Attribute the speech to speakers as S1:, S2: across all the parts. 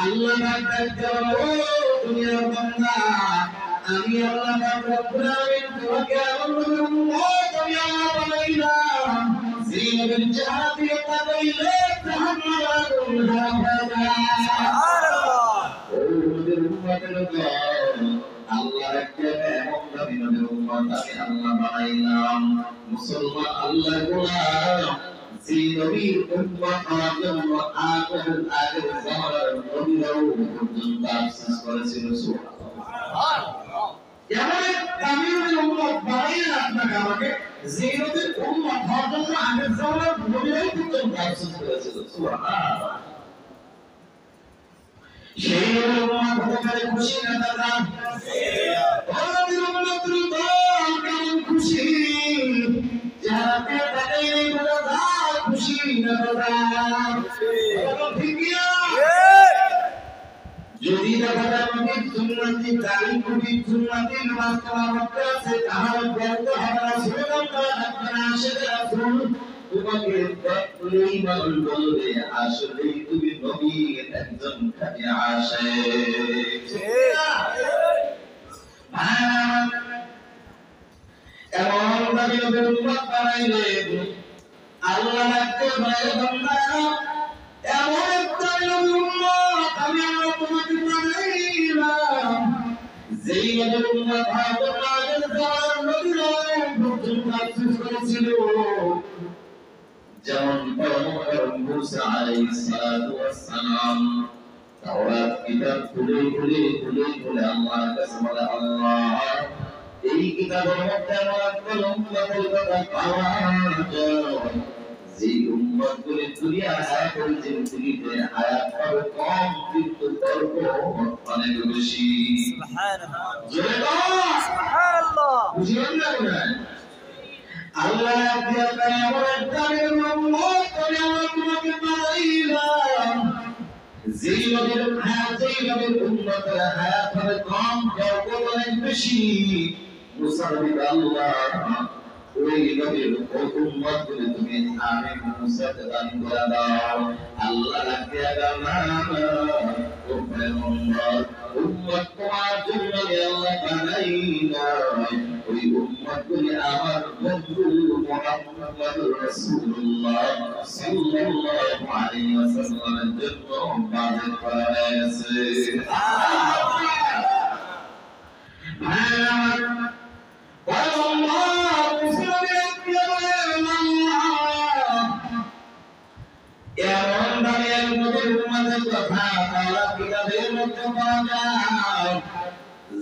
S1: আল্লাহ ডাকতে বলো দুনিয়ার বান্দা আমি আল্লাহ রব্বুল আলামিন তোমাকে আমার উম্মত আমি আল্লাহ বানাইলাম জিনাবের জাহাতি তাকাইলে জাহান্নাম আগুন হবে সুবহানাল্লাহ ও নবীর উম্মতের দল আল্লাহ একটা এমন নবীর উম্মত আমি আল্লাহ বানাইলাম মুসলমান আল্লাহর গোলাম যে নবীর উম্মত হওয়ার জন্য আগের জামানার নবীরাও পর্যন্ত আফসোস করেছিল সুবহানাল্লাহ এমন কামিল উম্মত বানাইলেন আপনাকে আমাকে যে নবীর উম্মত হওয়ার জন্য আগের জামানার নবীরাও পর্যন্ত আফসোস করেছিল সুবহানাল্লাহ সেই উম্মত হতে পারে খুশি না দাদা ও নবীর উম্মতের দল কেমন খুশি যাতে তাদের দাদা খুশি না দাদা ঠিক যদি দেখা যায় নবীর সুন্নতি তারিখ নবীর সুন্নতি নামাজ পড়া করতে আছে তাহলে বলতে হবে না সুন্নাত করা লাগবে না সেটা রাসূল তোমাকে দেখলেই মানুষ বলবে আসলেই তুমি নবীর একজন খাঁটি আশিক এমন নবীর উম্মত বানাইলেন আল্লাহ রাখতে পারে বান্দা এমন একটা নবীর উম্মত আমি আল্লাহ তোমাকে বানাইলাম যেই নবীর উম্মত হয়তো আগের জামানার নবীরা পর্যন্ত আফসোস করেছিল যেমন পয়গম্বর মুসা আলাইহিস সালাতু ওয়াস সালাম তাওরাত কিতাব খুলে আল্লাহর কাছে বলে আল্লাহ এই কিতাবের মধ্যে আমার কোন উম্মতের কথা পাওয়া যায় যে উম্মতগুলি দুনিয়ার হায়াতের জিন্দেগিতে হায়াত পাবে কম কিন্তু তর্ক অনেক বেশি সুবহানাল্লাহ জোরে বল সুবহানাল্লাহ বুঝলেন না কোথায় আল্লাহ দিয়া এমন একটা উম্মত আমি আল্লাহ তোমাকে বানাইলাম যেই নবীর উম্মতের হায়াত হবে কম তর্ক অনেক বেশি মুসা নবী আল্লাহ ওই নবীর উম্মত গুলি তুমি আমি মুসাকে দান করে দাও আল্লাহ রাখে ও পয়গম্বর উম্মত তোমার জন্য আল্লাহ বানাইলা ওই উম্মত গুলি আমার বন্ধু মুহাম্মদুর রাসূলুল্লাহ সাল্লাল্লাহু আলাইহি ওয়াসাল্লামের জন্য বানানো হয়েছে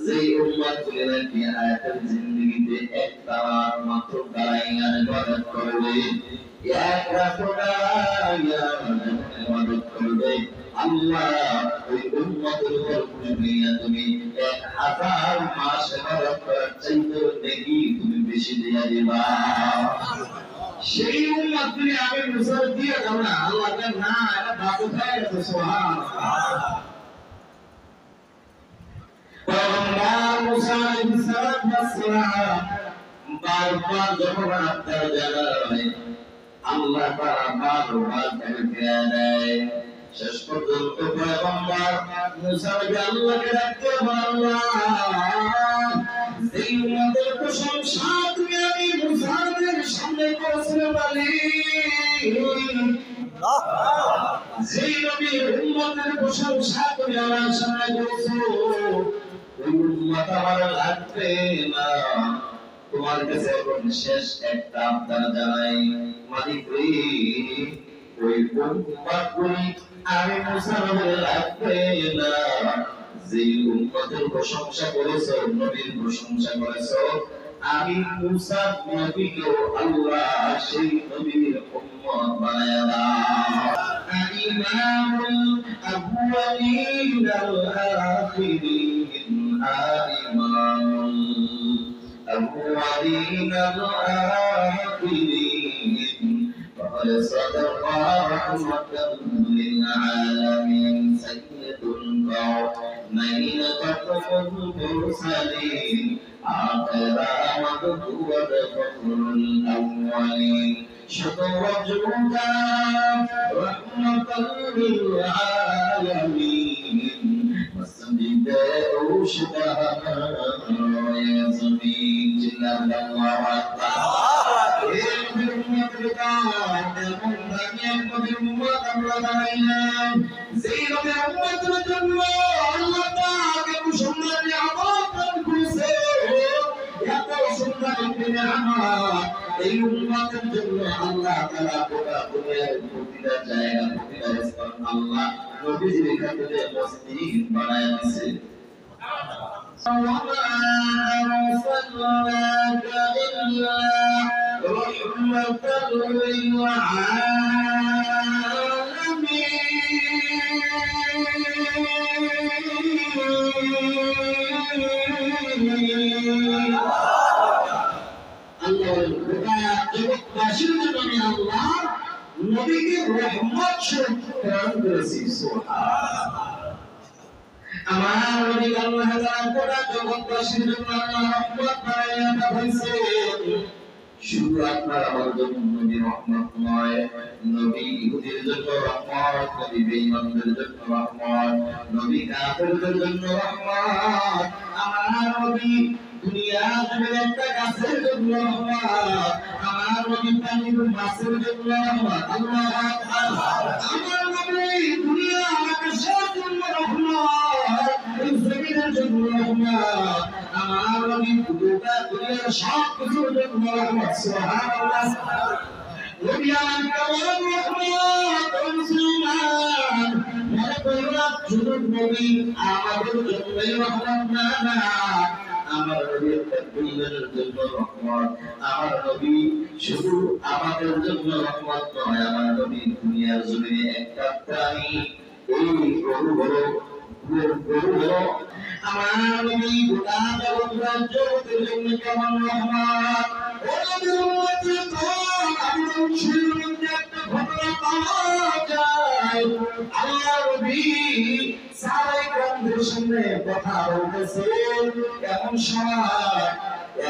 S1: যে উম্মত গুলি নাকি হায়াতের জিন্দেগিতে একটা মাত্র দাঁড়াইয়া ইবাদত করবে এক রাত্র দাঁড়াইয়া ইবাদত করবে আল্লাহ ওই উম্মতের উপর কুশিয়া তুমি 1000 মাস ইবাদত করার চাইতে নেকি তুমি বেশি দিয়া দিবা সেই উম্মত তুমি আগে মুসা দিয়ে দাও না আল্লাহ না এটা বাবু খায় সুবহানাল্লাহ পয়গম্বর মুসা আলাইহিস সালাম বারবার যখন আপনার জানায় আল্লাহ তাআলা বারবার তাকে দেয় শেষ পর্যন্ত পয়গম্বর মুসা নবী আল্লাহকে ডাকতে আল্লাহ এই উম্মতের প্রশংসা তুমি আমি মুসাদের সামনে করেছিলে বলি যেই নবীর উম্মতের প্রশংসা তুমি আমার সামনে করেছো ওই উম্মত আমার লাগবে না তোমার কাছে এখন শেষ একটা আবদার জানাই মালিক রে ওই উম্মতগুলি আমি মুসা নবীর লাগবে না যেই উম্মতের প্রশংসা করেছো নবীর প্রশংসা করেছো আমি মুসা নবীকে আল্লাহ সেই নবীর উম্মত বানায়া দাও ইমামুল আউয়ালিন আল আখিরিন ইমামুল আউয়ালিন আল আখিরিন فقد صدق رحمة للعالمين سيد الكونين فخر المرسلين آخر وقدوة فخر الأولين شكر وجهك رحمة للعالمين আল্লাহু আকবার। এই নবীর উম্মতের কাজ এমন দামি নবীর উম্মত আমরা বানাইলাম, যেই নবীর উম্মতের জন্য আল্লাহ পাক এত সুন্দর নিয়ামত দান করেছে, এত সুন্দর নিয়ামত এই উম্মতের জন্য আল্লাহ তাআলা গোটা দুনিয়ার প্রতিটা জায়গা প্রতিটা স্থান আল্লাহ নবীজির খাতিরে মসজিদ বানায় দিয়েছে। وما أرسلناك إلا رحمة للعالمين। আল্লাহ জগৎবাসীর জন্য আমি আল্লাহ নবীকে রহমত স্বরূপ প্রেরণ করেছি। সুবহানাল্লাহ। আমার নবী আল্লাহ তাআলা গোটা জগৎবাসীর জন্য আল্লাহ রহমত বানাইয়া পাঠাইছেন। শুধু আপনার আমার জন্য নবী রহমত নয়, নবী ইহুদির জন্য রহমত, নবী বেঈমানদের জন্য রহমত, নবী কাফেরদের জন্য রহমত। আমার নবী দুনিয়া জুড়ে একটা গাছের জন্য রহমত, আমার নবী পানির মাছের জন্য রহমত। আল্লাহু আকবার। আমার নবী দুনিয়া আকাশের জন্য রহমত, এই জমিনের জন্য রহমত। আমার নবী গোটা দুনিয়ার সব কিছুর জন্য রহমত। সুবহানাল্লাহ। নবী আমার কেমন রহমত ও মুসলমান, মনে করলাম শুধু নবী আমাদের জন্যই রহমত না, না, আমার নবী একটা পরিবারের জন্য রহমত। আমার নবী শুধু আমাদের জন্য রহমত নয়, আমার নবী দুনিয়ার জমিনে একটা প্রাণী, এই গরু হলো আমার নবী গোটা জগতের জন্য কেমন রহমত। ও নবীর উম্মতের দল, আমাদের শরীরের মধ্যে একটা ঘটনা পাওয়া যায়। আল্লাহ নবী সাহাবায়ে কেরামদের সামনে কথা বলতেছেন, এমন সময়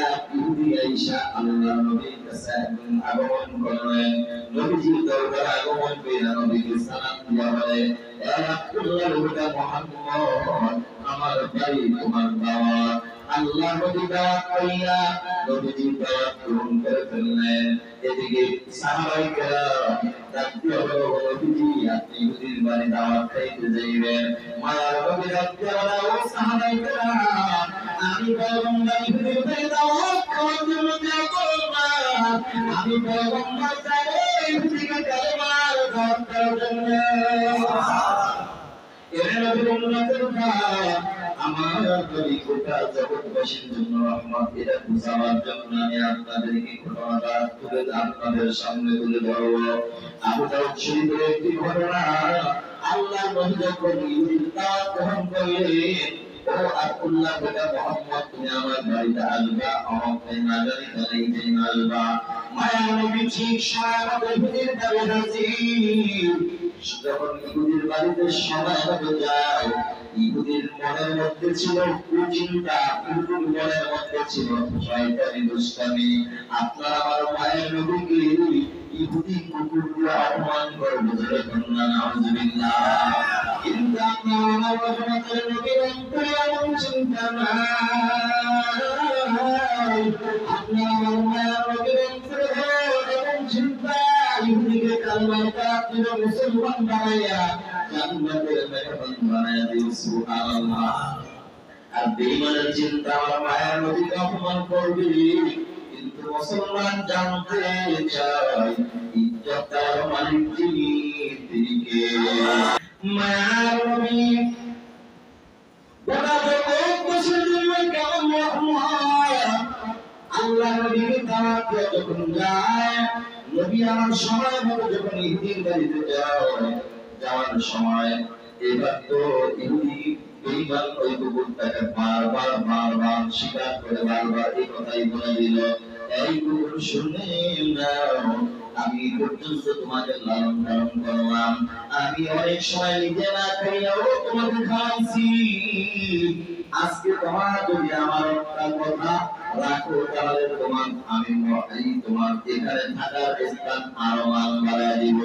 S1: এক ইহুদি আয়েশা আল্লাহর নবীর কাছে একদিন আগমন করলেন। নবীজির দরবারে আগমন করে নবীকে সালাম দিয়া বলে, ইয়া রাসূলুল্লাহ মুহাম্মদ, আমার বাড়ি তোমার দাওয়াত। আল্লাহ নবী দাওয়াত পাইয়া নবীজি দাওয়াত গ্রহণ করে ফেললেন। এদিকে সাহাবায়ে কেরাম ডাকতে হলো, নবীজি আপনি ইহুদির বাড়ি দাওয়াত খাইতে যাইবেন। মায়ার নবী ডাকতে হলো, ও সাহাবায়ে কেরাম, আমি পয়গম্বর ইহুদির বাড়ি দাওয়াত খাওয়ার জন্য যাব না, আমি পয়গম্বর যাব ইহুদিকে কালেমার দাওয়াত দেওয়ার জন্য। আমার নবী গোটা জগৎবাসীর জন্য রহমত, এটা বুঝাবার জন্য আমি আপনাদেরকে ঘটনাটা আপনাদের সামনে তুলে ধরব। আবু দাউদ শরীফের একটি ঘটনা। আল্লাহ নবী যখন ইহুদির দাওয়াত গ্রহণ করলেন, ও আব্দুল্লাহ বিন মুহাম্মদ, তুমি আমার বাড়িতে আসবা, আমাকে না জানি তাই আসবা। মায়া নবী ঠিক সময় ইহুদির বাড়ি হাজির। যখন ইহুদির বাড়িতে সবাই হতে যায়, ইহুদির মনের মধ্যে ছিল কুচিন্তা, ইহুদির মনের মধ্যে ছিল শয়তানি দুষ্টামি। আপনার আমার মায়ের নবীকে ইহুদি কুকুর দিয়ে অপমান করবে, নাউযুবিল্লাহ। কিন্তু আপনার আমার রহমতের নবীর অন্তরে এমন চিন্তা নাই। আপনার আমার মায়ের নবীর অন্তরে এমন চিন্তা, ইহুদিকে কালেমার দাওয়াত দিয়ে মুসলমান বানাইয়া জান্নাতের মেহমান বানাইয়া দিও। সুবহানাল্লাহ। আর বেঈমানের চিন্তা আমার মায়ের নবীকে অপমান করবে, কিন্তু মুসলমান জানতে চায় ইজ্জতের মালিক যিনি, তিনি কে? মায়ের নবী গোটা জগৎবাসীর জন্য কেমন রহমত। আল্লাহ নবীকে দাওয়াত দিয়ে যখন যায়, নবী আমার সময় মতো যখন ইহুদির বাড়িতে যাওয়ার সময়, এবার তো ইহুদি বেঈমান ওই কুকুরটাকে বারবার স্বীকার করে বারবার এই কথাই বলে দিল, এই কুকুর শুনে নাও, আমি পর্যন্ত তোমাকে লালন পালন করলাম, আমি অনেক সময় নিজে না খাইয়াও তোমাকে খাওয়াইছি। আজকে তোমার যদি আমার একটা কথা রাখো, তাহলে আমি তোমার এখানে থাকার স্থান আরো মান বাড়ায় দিব,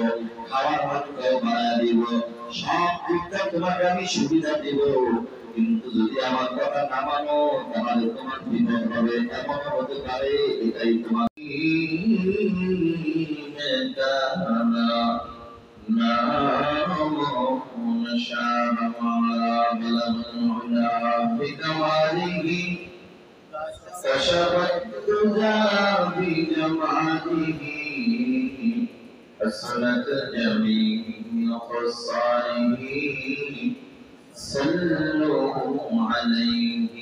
S1: খাওয়ার মাত্রাও বাড়ায় দিব। সব দিকটা তোমাকে আমি সুবিধা দেব, কিন্তু যদি আমার কথা না মানো তাহলে তোমার বিপদ হবে, এমন হতে পারে। এটাই তোমার كشفت الدجى بجماله حسنت جميع خصاله صلوا عليه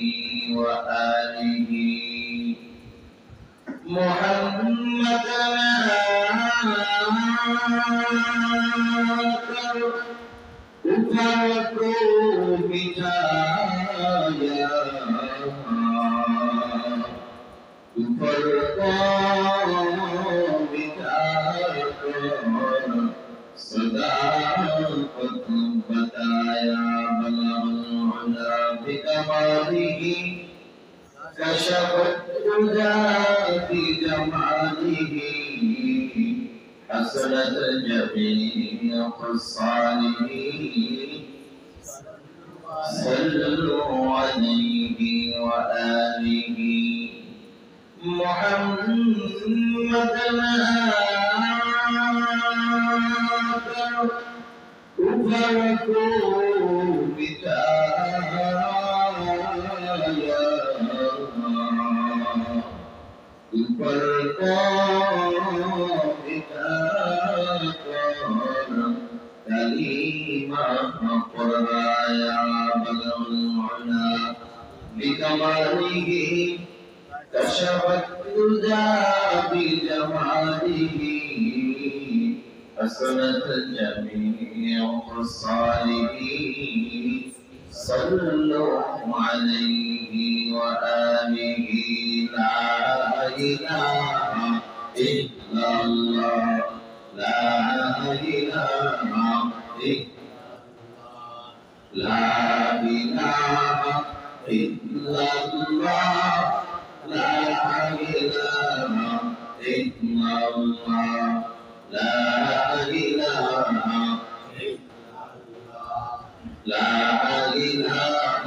S1: وآله محمدنا أفرقوا بدايا أفرقوا بدايا صداقة بدايا بلغ العلا بكماله كشفت الهدى بجماله حسنت جميع خصاله صلوا عليه وآله محمدنا أفرقوا بدايا أفرقوا بدايا كلمة قرايا بلغ العلا بكماله كشفت الهدى بجماله حسنت جميع خصاله صلوا عليه وآله لا إله إلا الله لا إله لا إله إلا الله لا إله إلا الله لا إله لا إله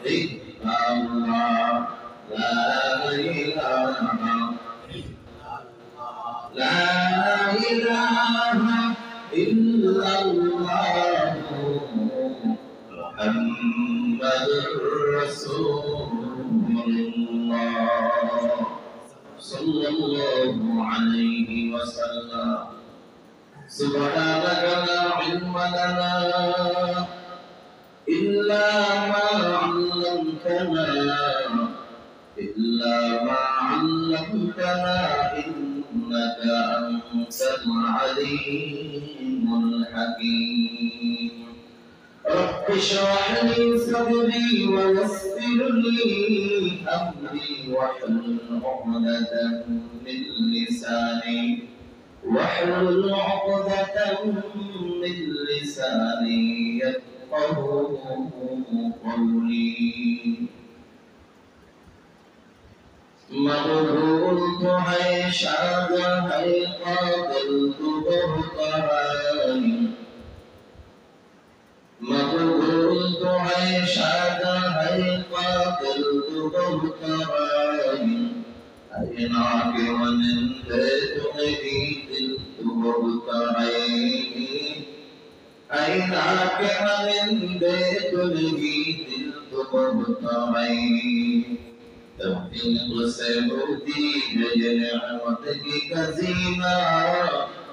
S1: إلا الله لا إله لا إله إلا الله محمد رسول الله صلى الله عليه وسلم سبحانك لا علم لنا إلا ما علمتنا إنك أنت العليم الحكيم رب اشرح لي صدري ويسر لي أمري واحلل عقدة من لساني يفقه قولي مبعوث ہے شاد ہے قاتل تو بہترائی مبعوث ہے شاد ہے قاتل تو بہترائی اینا کے منندے تمہیں دل تو بہترائی اینا کے منندے تمہیں دل تو بہترائی توفیق سے ہوتی ہے یہ نعمت کی خزینہ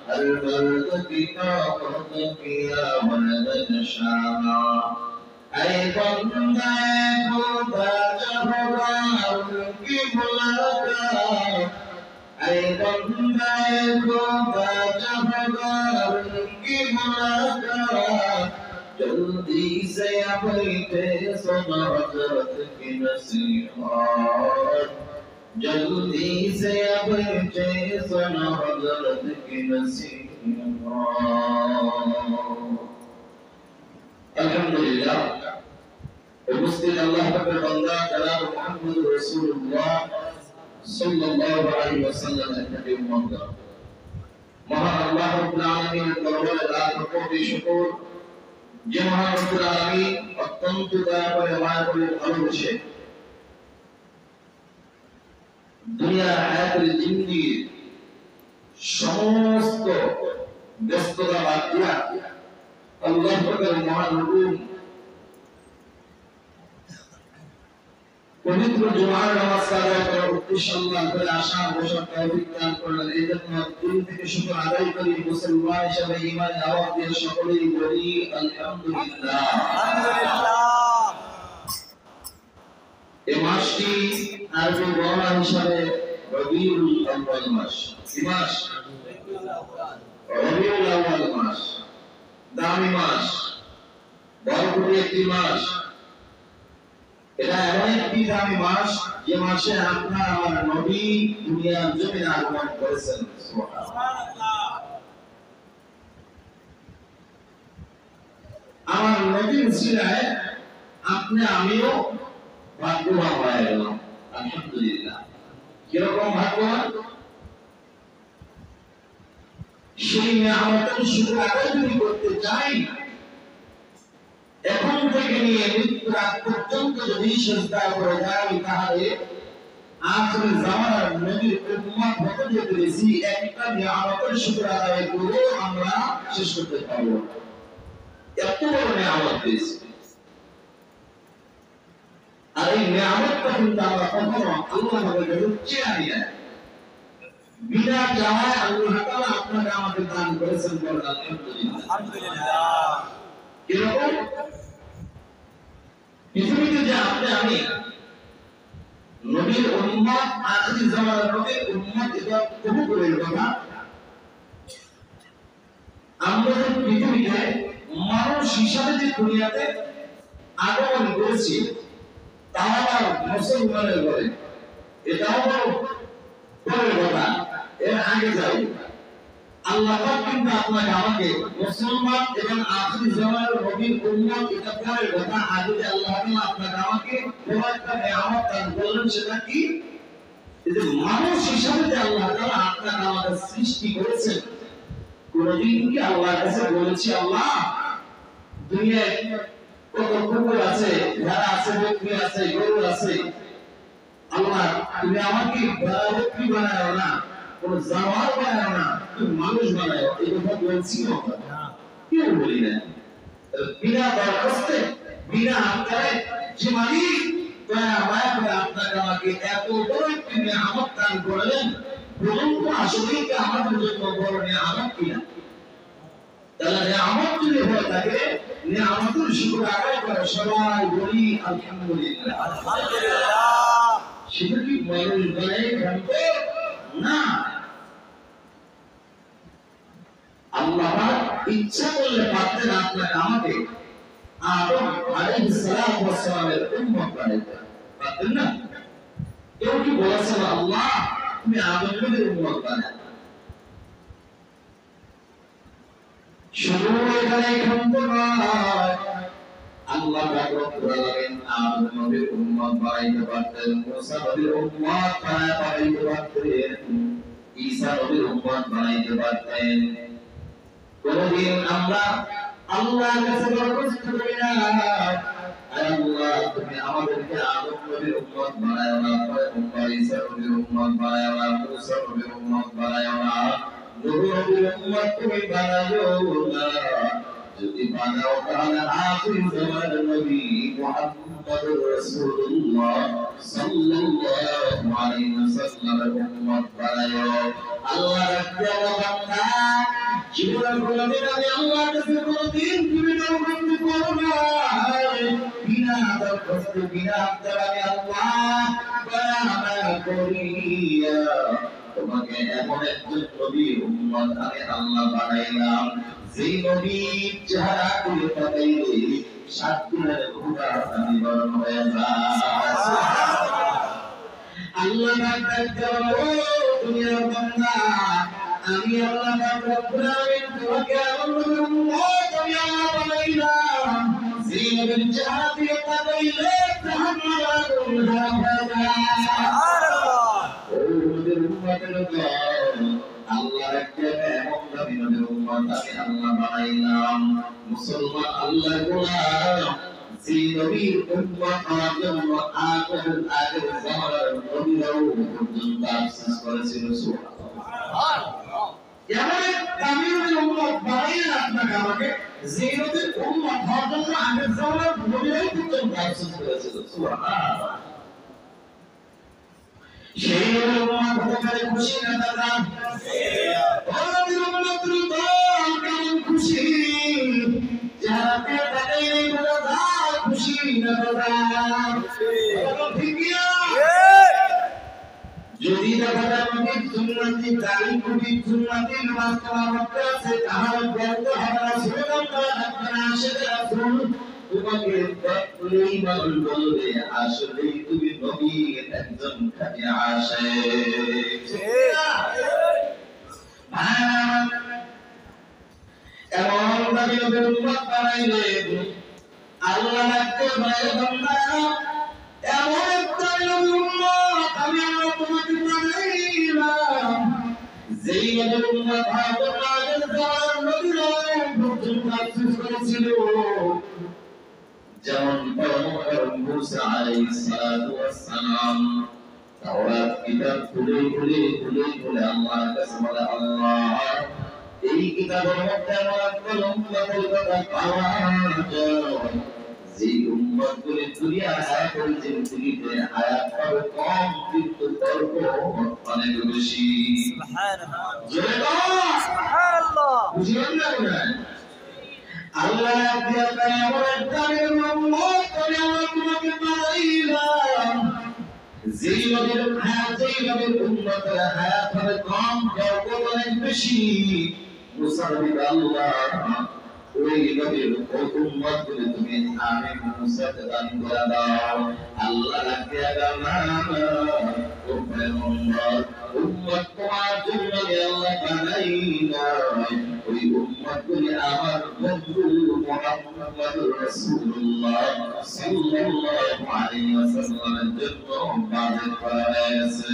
S1: ہر مرد کی طاقت کیا ولد شامہ اے بندہ خدا چاہوا ان کی ملاقات اے بندہ خدا چاہوا ان کی ملاقات جلدی سے بیٹھے سن حضرت کی نصیحت جلدی سے بیٹھے سن حضرت کی نصیحت الحمدللہ উপস্থিত আল্লাহ পাকের বান্দা জনাব মুহাম্মদ রাসূলুল্লাহ সাল্লাল্লাহু আলাইহি ওয়াসাল্লামের নবী মুহাম্মদ মহান আল্লাহ রাব্বুল আলামিনের দরবারে লাখ কোটি শুকর যে মহান রব্বুল আলামিন অত্যন্ত দয়া করে মায়া করে ভালোবেসে দুনিয়ার হায়াতের জিন্দেগি সমস্ত ব্যস্ততা বাদ দিয়া আল্লাহ পাকের মহান হুকুম পবিত্র জুমার নামাজ আদায় করার উদ্দেশ্যে আল্লাহ করে আশা বসার তৌফিক দান করলেন। এই জন্য দিল থেকে শুকর আদায় করি, মুসলমান হিসেবে ঈমান আওয়াজ দিয়ে সকলেই বলি আলহামদুলিল্লাহ। এই মাসটি আরবি গণনা হিসাবে রবিউল আউয়াল মাস। কি মাস? রবিউল আউয়াল মাস, দামি মাস, বরকতি একটি মাস। এটা এমন একটি দামি মাস যে মাসে আপনার আমার নবী দুনিয়ার জমিনে আগমন করেছেন। আমার নবীর উসিলায় আপনি আমিও ভাগ্যবান হয়ে গেলাম, আলহামদুলিল্লাহ। কিরকম ভাগ্যবান? সেই নিয়ামতের শুকর আদায় যদি করতে চাই, এখন থেকে নিয়ে মৃত্যুর আগ পর্যন্ত যদি সিজদা করে যাই, তাহলে আখির জামানার নবীর উম্মত হতে যে পেরেছি, একটা নিয়ামতের শুকর আদায় করে আমরা শেষ করতে পারবো। এত বড় নিয়ামত পেয়েছি। আর এই নিয়ামতটা কিন্তু আমরা কখনো আল্লাহ আমাদের চেয়ে আনি না। বিনা চাওয়ায় আল্লাহ তাআলা আপনাকে আমাদের দান করেছেন, বলেন আলহামদুলিল্লাহ। আলহামদুলিল্লাহ। কিরকম? পৃথিবীতে যে আপনি আমি নবীর উম্মত, আখির জামানার নবীর উম্মত, এটা খুবই দূরের কথা। আমরা যে পৃথিবীতে মানুষ হিসাবে যে দুনিয়াতে আগমন করেছি, তাও আবার মুসলমানের ঘরে, এটাও বড় কথা। এর আগে যাই, আল্লাহ পাক কিন্তু আপনাকে আমাকে মুসলমান এবং আখির জামানার নবীর উম্মত, এটা পরের কথা। আগে যে আল্লাহ তাআলা আপনাকে আমাকে বড় একটা নিয়ামত দান করলেন, সেটা কি? এই যে মানুষ হিসাবে যে আল্লাহ তাআলা আপনাকে আমাকে সৃষ্টি করেছেন। কোনদিন কি আল্লাহর কাছে বলেছি, আল্লাহ দুনিয়ায় কত কুকুর আছে, যারা আছে, বকরি আছে, গরু আছে, আল্লাহ তুমি আমাকে বকরি বানাও না, কোন জানোয়ার বানাও না, তুমি মানুষ বানাও? এই কথা বলছি না? কেউ বলি না। বিনা দরখাস্তে, বিনা আবদারে যে মালিক দয়া মায়া করে আপনাকে আমাকে এত বড় একটি নিয়ামত দান করলেন, বলুন তো আসলেই কি আমাদের জন্য বড় নিয়ামত কিনা? তাহলে নিয়ামত যদি হয়ে থাকে, নিয়ামতের শুকর আদায় করে সবাই বলি আলহামদুলিল্লাহ। আলহামদুলিল্লাহ। সেটা কি মানুষ বানাই ভাবতো? না, আল্লাহ ইচ্ছা করলে পারতেন আপনাকে আমাকে আদম আলাইহিস সালাতু ওয়াস সালামের উম্মত বানাইতে পারতেন না? কেউ কি বলেছেন আল্লাহ তুমি আদম নবীর উম্মত বানাও? শুধু এখানে ক্ষমতা নয়, আল্লাহ রব্বুল আলামিন আদম নবীর উম্মত বানাইতে পারতেন, মুসা নবীর উম্মত বানাইতে পারতেন, ঈসা নবীর উম্মত বানাইতে পারতেন। কোনদিন আমরা আল্লাহর কাছে দরখাস্ত করি না, আল্লাহ তুমি আমাদেরকে আদম নবীর উম্মত বানাও না, পয়গম্বর ঈসা নবীর উম্মত বানাও না, মুসা নবীর উম্মত বানাও না, নূহ নবীর উম্মত তুমি বানাও না। যদি বানাও তাহলে আখির জামানার নবী মুহাম্মদুর রাসূলুল্লাহ সাল্লাল্লাহু আলাইহি ওয়াসাল্লামের উম্মত বানাও। আল্লাহর একটা বান্দা জীবনের কোনদিন আমি আল্লাহর কাছে কোনদিন তুমি দরখাস্ত করো না, বিনা দরখাস্ত, বিনা আবদারে আমি আল্লাহ বানানা করিয়া তোমাকে এমন একজন নবীর উম্মত আমি আল্লাহ বানাইলাম, যেই নবীর চেহারা করে তাকাইলে 7 দিনের ক্ষুধা নিবারণ হয়ে যায়। আল্লাহ দুনিয়ার বান্দা, আমি আল্লাহ রব্বুল আলামিন তোমাকে এমন উম্মত আমি আল্লাহ বানাইলাম, যেই নবীর চেহারা দিয়ে তাকাইলে জাহান্নাম আগুন হারাম হয়ে যায়। সুবহানাল্লাহ। ও নবীর উম্মতের দল, আল্লাহর ডাকতে এমন নবী নবীর উম্মত আমি আল্লাহ বানাইলাম মুসলমান আল্লাহ গোলাম যে নবীর উম্মত হওয়ার জন্য আগের জামানার নবীরাও পর্যন্ত আফসোস করেছিল সুবহানাল্লাহ এমন কামিল উম্মত বানাইলেন আপনাকে আমাকে যে নবীর উম্মত হওয়ার জন্য আগের জামানার নবীরাও পর্যন্ত আফসোস করেছিল সুবহানাল্লাহ সেই নবীর উম্মত হতে পারে খুশি না দাদা নবীর উম্মত কেমন খুশি যারা পেটে দাদা খুশি না দাদা ঠিক না যদি দাদা নবীর সুন্নতি তালিম নবীর সুন্নতি নামাজ পড়া করতে আছে তাহলে বলতে হবে না সুন্নাত আপনারা আসলে রাসূল তোমাকে দেখলেই মানুষ বলবে আসলেই তুমি নবীর একজন খাঁটি আশিক এমন নবীর উম্মত বানাইলেন আল্লাহ রাখতে পারে বান্দা এমন একটা নবীর উম্মত আমি তোমাকে বানাইলাম যেই নবীর উম্মত আগের জামানার নবীরা পর্যন্ত আফসোস করেছিল যেমন পয়গম্বর মুসা আলাইহিস সালাতু ওয়াস সালাম তাওরাত কিতাব খুলে আল্লাহর কাছে বলে আল্লাহ এই কিতাবের মধ্যে আমার কোন উম্মতের কথা পাওয়া যায় যে উম্মতগুলি দুনিয়ার হায়াতের জিন্দগিতে হায়াত পাবে কম কিন্তু তর্ক অনেক বেশি সুবহানাল্লাহ সুবহানাল্লাহ বুঝলেন না আল্লাহ দিয়া এমন একটা উম্মত করে আমরা তোমাকে বানাইলাম যেই নবীর উম্মতের হায়াত হবে কম তর্ক অনেক বেশি মুসা নবী আল্লাহ ওই নবীর উম্মত করে তুমি আমি মুসাকে দান করে দাও আল্লাহ রাখে ও পয়গম্বর উম্মত তোমার জন্য আল্লাহ বানাইলা ওই উম্মত করে আমার বন্ধু মুহাম্মদুর রাসূলুল্লাহ সাল্লাল্লাহু আলাইহি ওয়াসাল্লামের জন্য বানানো হয়েছে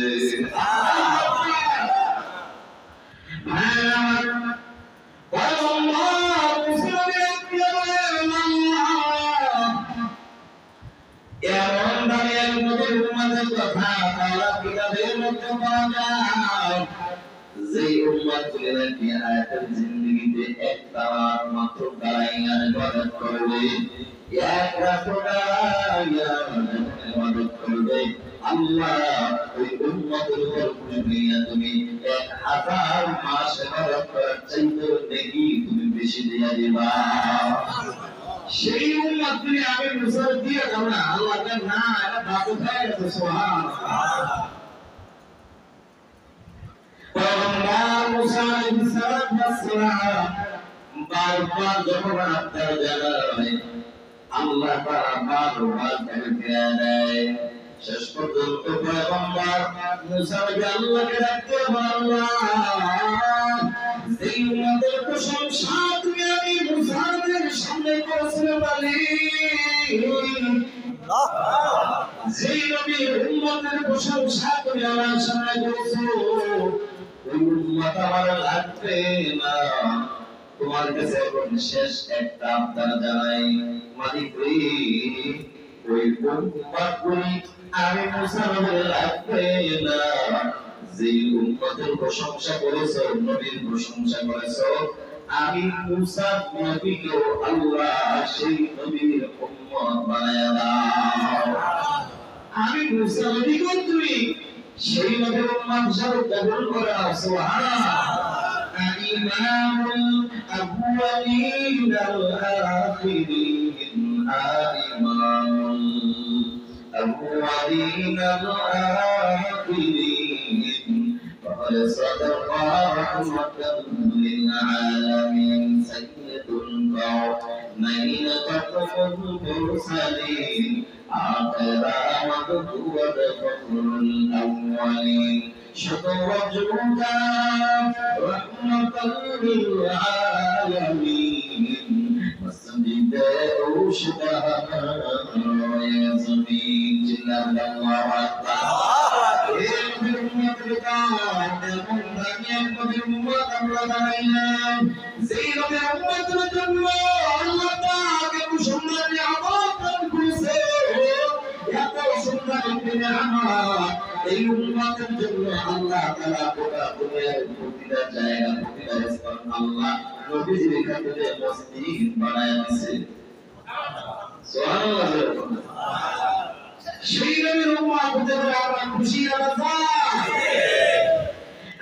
S1: যে উম্মতগুলি নাকি হায়াতের জিন্দেগিতে একটা মাত্র দাঁড়াইয়া ইবাদত করবে এক রাত দাঁড়াইয়া ইবাদত করবে আল্লাহ ওই উম্মতের উপর কুলিয়া তুমি 1000 মাস ইবাদত করার চাইতে নেকি তুমি বেশি দিয়া দিবা সেই উম্মতগুলি আমি মুসার দিয়ে দাও না আল্লাহ না এটা বাবু খায় গেছে সুবহানাল্লাহ পয়গম্বর মুসা আলাইহিস সালাম বারবার যখন আপনার জানা হয় আল্লাহ তাআলা বারবার তাকে দেয় শেষ পর্যন্ত পয়গম্বর মুসা আল্লাহকে ডাকতে আল্লাহ যেই উম্মতের প্রশংসা তুমি আমি মুসাদের সামনে করেছিলে বলি যেই নবীর উম্মতের প্রশংসা তুমি আমার সামনে করেছো ওই উম্মত আমার লাগবে না তোমার কাছে এখন শেষ একটা আবদার জানাই মালিক রে ওই উম্মতগুলি আমি মুসা নবীর লাগবে না যে উম্মতের প্রশংসা করেছো নবীর প্রশংসা করেছো আমি মুসা নবীকে আল্লাহ সেই নবীর উম্মত বানায়া দাও আমি মুসা নবীকে তুমি সেই নবীর উম্মত হিসেবে কবুল করে নাও সুবহানাল্লাহ ইমামুল আউয়ালিন ওয়াল আখিরিন ইমামুল আউয়ালিন ওয়াল আখিরিন ওয়া সাদাকা রাহমাতাল লিল আলামিন সাইয়্যিদুল কাওনাইন ফাতুল মুরসালিন আখিরা ওয়া ফাখরুল আউয়ালিন شكرا رحمة للعالمين والسجداء شبهاء يزمين جل الله أكبر আমরা বানাইলাম যেই নবীর উম্মতের জন্য আল্লাহ পাক এত সুন্দর নিয়ামত দান করেছে এত সুন্দর নিয়ামত এই উম্মতের জন্য আল্লাহ তাআলা গোটা দুনিয়ার প্রতিটা জায়গা প্রতিটা স্থান আল্লাহ নবীজির খাতিরে মসজিদ বানায় দিয়েছে সুবহানাল্লাহ সেই নবীর উম্মত হতে পারে আমরা খুশি না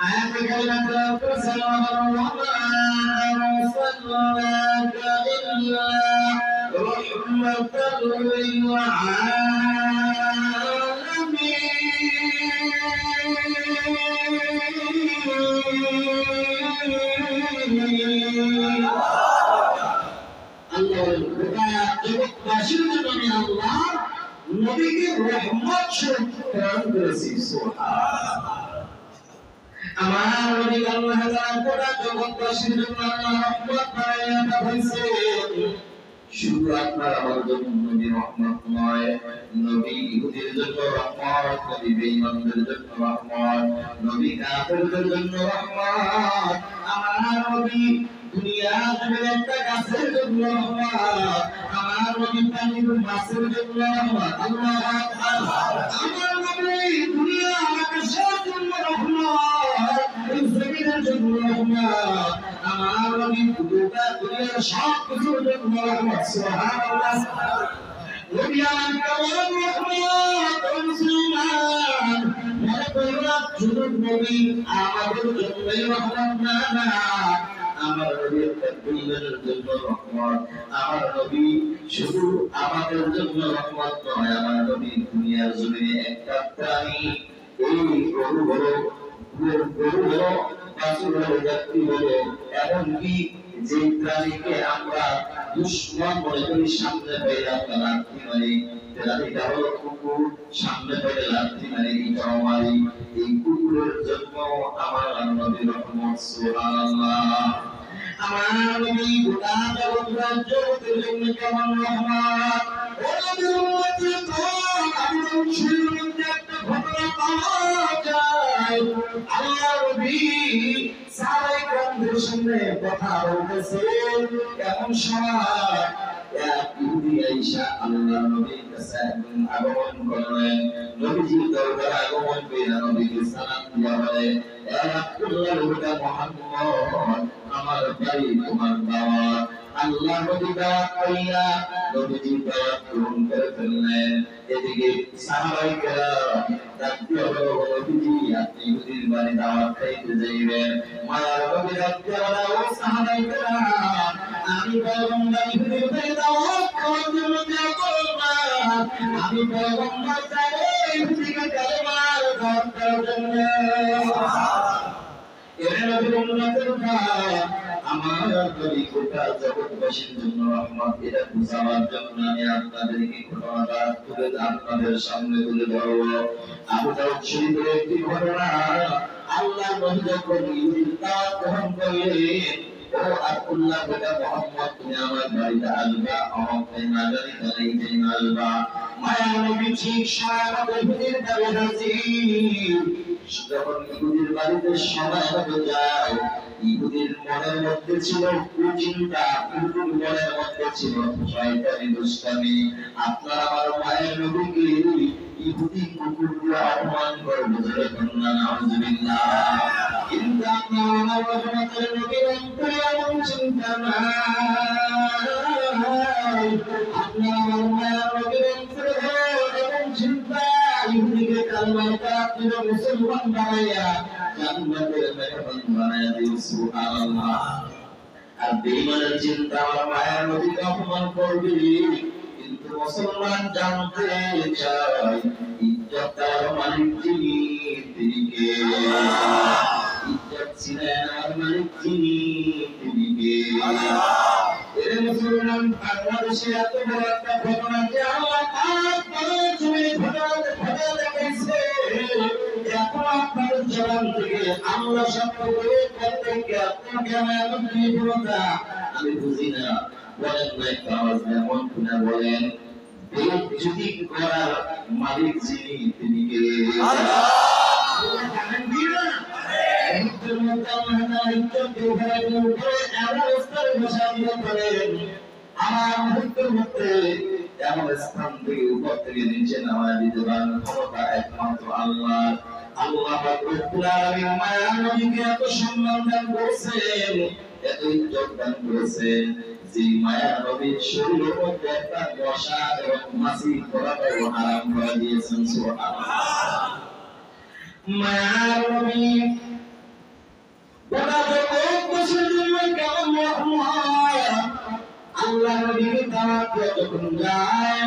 S1: আয়াতে কারিমা তেলাওয়াত করে সাল্লাল্লাহু আলাইহি ওয়াসাল্লাম ইল্লা রাহমাতাল লিল আলামিন আল্লাহ জগৎবাসীর জন্য আমি আল্লাহ নবীকে রহমত স্বরূপ প্রেরণ করেছি সুবহানাল্লাহ আমার নবী আল্লাহ তাআলা গোটা জগৎবাসীর জন্য আল্লাহ রহমত বানাইয়া পাঠাইছেন শুধু আপনার আমার জন্য নবী রহমত নয় নবী ইহুদির জন্য রহমত নবী বেঈমানদের জন্য রহমত নবী কাফেরদের জন্য রহমত আমার নবী দুনিয়া জুড়ে একটা গাছের জন্য রহমত আমার নবী পানির মাছের জন্য রহমত আল্লাহু আকবার আমার নবী দুনিয়া আকাশের জন্য রহমত এই জমিনের জন্য রহমত আমার নবী গোটা দুনিয়ার সব কিছুর জন্য রহমত সুবহানাল্লাহ নবী আমার কেমন রহমত মুসলমান মনে করলাম শুধু নবী আমাদের জন্যই রহমত না আমার নবী তাকবীরের জন্য রহমত আমার নবী শুধু আমাদের জন্য রহমত নয় আমার নবী দুনিয়ার জমিনে একটা প্রাণী এই গরু হলো বাছুর হলো ব্যক্তি হলো এমনকি যে প্রাণীকে আমরা দুশ্মন মনে করি সামনে পেয়ে আমরা লাথি মারি এটা হলো কুকুর সামনে পেয়ে লাথি মারি এটাও মারি এই কুকুরের জন্য আমার নবী রহমত সুবহানাল্লাহ আমার নবী গোটা জগতের জন্য কেমন রহমত ও নবীর উম্মতের দল আমি শুরুর মধ্যে একটা ঘটনা পাওয়া যায় আল্লাহ নবী সাহাবায়ে কেরামদের সামনে কথা বলতেছেন এমন সময় এক ইহুদি আয়েশা আল্লাহর নবীর কাছে একদিন আগমন করলেন নবীজির দরবারে আগমন করে নবীকে সালাম দিয়া বলে এ আব্দুল্লাহ ওটা মুহাম্মদ আমার বাড়ি তোমার দাওয়াত আল্লাহ নবী দাওয়াত কইরা নবীজি দাওয়াত গ্রহণ করে ফেললেন এদিকে সাহাবায়ে কেরাম ডাকতে হলো নবীজি আপনি ইহুদির বাড়ি দাওয়াত খাইতে যাইবেন মায়ার নবী ডাকতে হলো ও সাহাবায়ে কেরাম আমি পয়গম্বর ইহুদির বাড়ি দাওয়াত খাওয়ার জন্য যাব না আমি পয়গম্বর যাব ইহুদিকে কালেমার দাওয়াত দেওয়ার জন্য এর নবীর উম্মতের ভাই আমার নবী গোটা জগৎবাসীর জন্য রহমত এটা বুঝাবার জন্য আমি আপনাদেরকে ঘটনাটা আপনাদের সামনে তুলে ধরবো আবু দাউদ শরীফের একটি ঘটনা আল্লাহ নবী যখন ইহুদির দাওয়াত গ্রহণ করলেন ও আব্দুল্লাহ বেটা মুহাম্মদ তুমি আমার বাড়িতে আসবা আমাকে না জানি তাই যেই আসবা মায়া নবী ঠিক সময় মতো ইহুদির বাড়ি হাজির যখন ইহুদির বাড়িতে সময় মতো যায় ইহুদির মনের মধ্যে ছিল কুচিন্তা ইহুদির মনের মধ্যে ছিল শয়তানি দুষ্টামি আপনার আমার মায়ের নবীকে ইহুদি কুকুর দিয়ে অপমান করবে যেরকম না নাউজুবিল্লাহ কিন্তু আপনার আমার রহমতের নবীর অন্তরে এমন চিন্তা নাই আপনার আমার মায়ের নবীর অন্তরে এমন চিন্তা ইহুদিকে কালমার কাফির মুসলমান বানাইয়া জান্নাতের মেহমান বানাইয়া দিও সুবহানাল্লাহ আর বেঈমানের চিন্তা আমার মায়ের নবীকে অপমান করবে কিন্তু মুসলমান জানতে চায় ইজ্জতের মালিক যিনি তিনি কে ইজ্জত ছিলেন আর মালিক যিনি তিনি কে এর মুসলমান বাংলাদেশে এত বড় একটা ঘটনা যে আল্লাহ পাক বলে তুমি ঘটনা দেখাইছে এখন আপনার জবান থেকে আল্লাহ শব্দ করে প্রত্যেককে আপনাকে আমার এমন নির্ভরতা আমি বুঝি না বলেন না একটা আওয়াজ এমন কিনা বলেন যদি করার মালিক যিনি তিনি কে আল্লাহ জানেন কি না আমার মুহূর্তের মধ্যে এমন স্থান থেকে উপর থেকে নিচে নামা দিতে পারেন ক্ষমতা একমাত্র আল্লাহ। আল্লাহ রব্বুল আলামিন মায়ার নবীকে এত সম্মান দান করেছেন, এত ইজ্জত দান করেছেন, যে মায়ার নবীর শরীরের মধ্যে একটা মশা এবং মাছি ধরাটাও হারাম করে দিয়েছেন। সুবহানাল্লাহ। মায়ার নবী গোটা জগৎ বছর জন্য কেমন রহমত। আল্লাহ নবীকে দাওয়াত দিয়ে যখন যায়,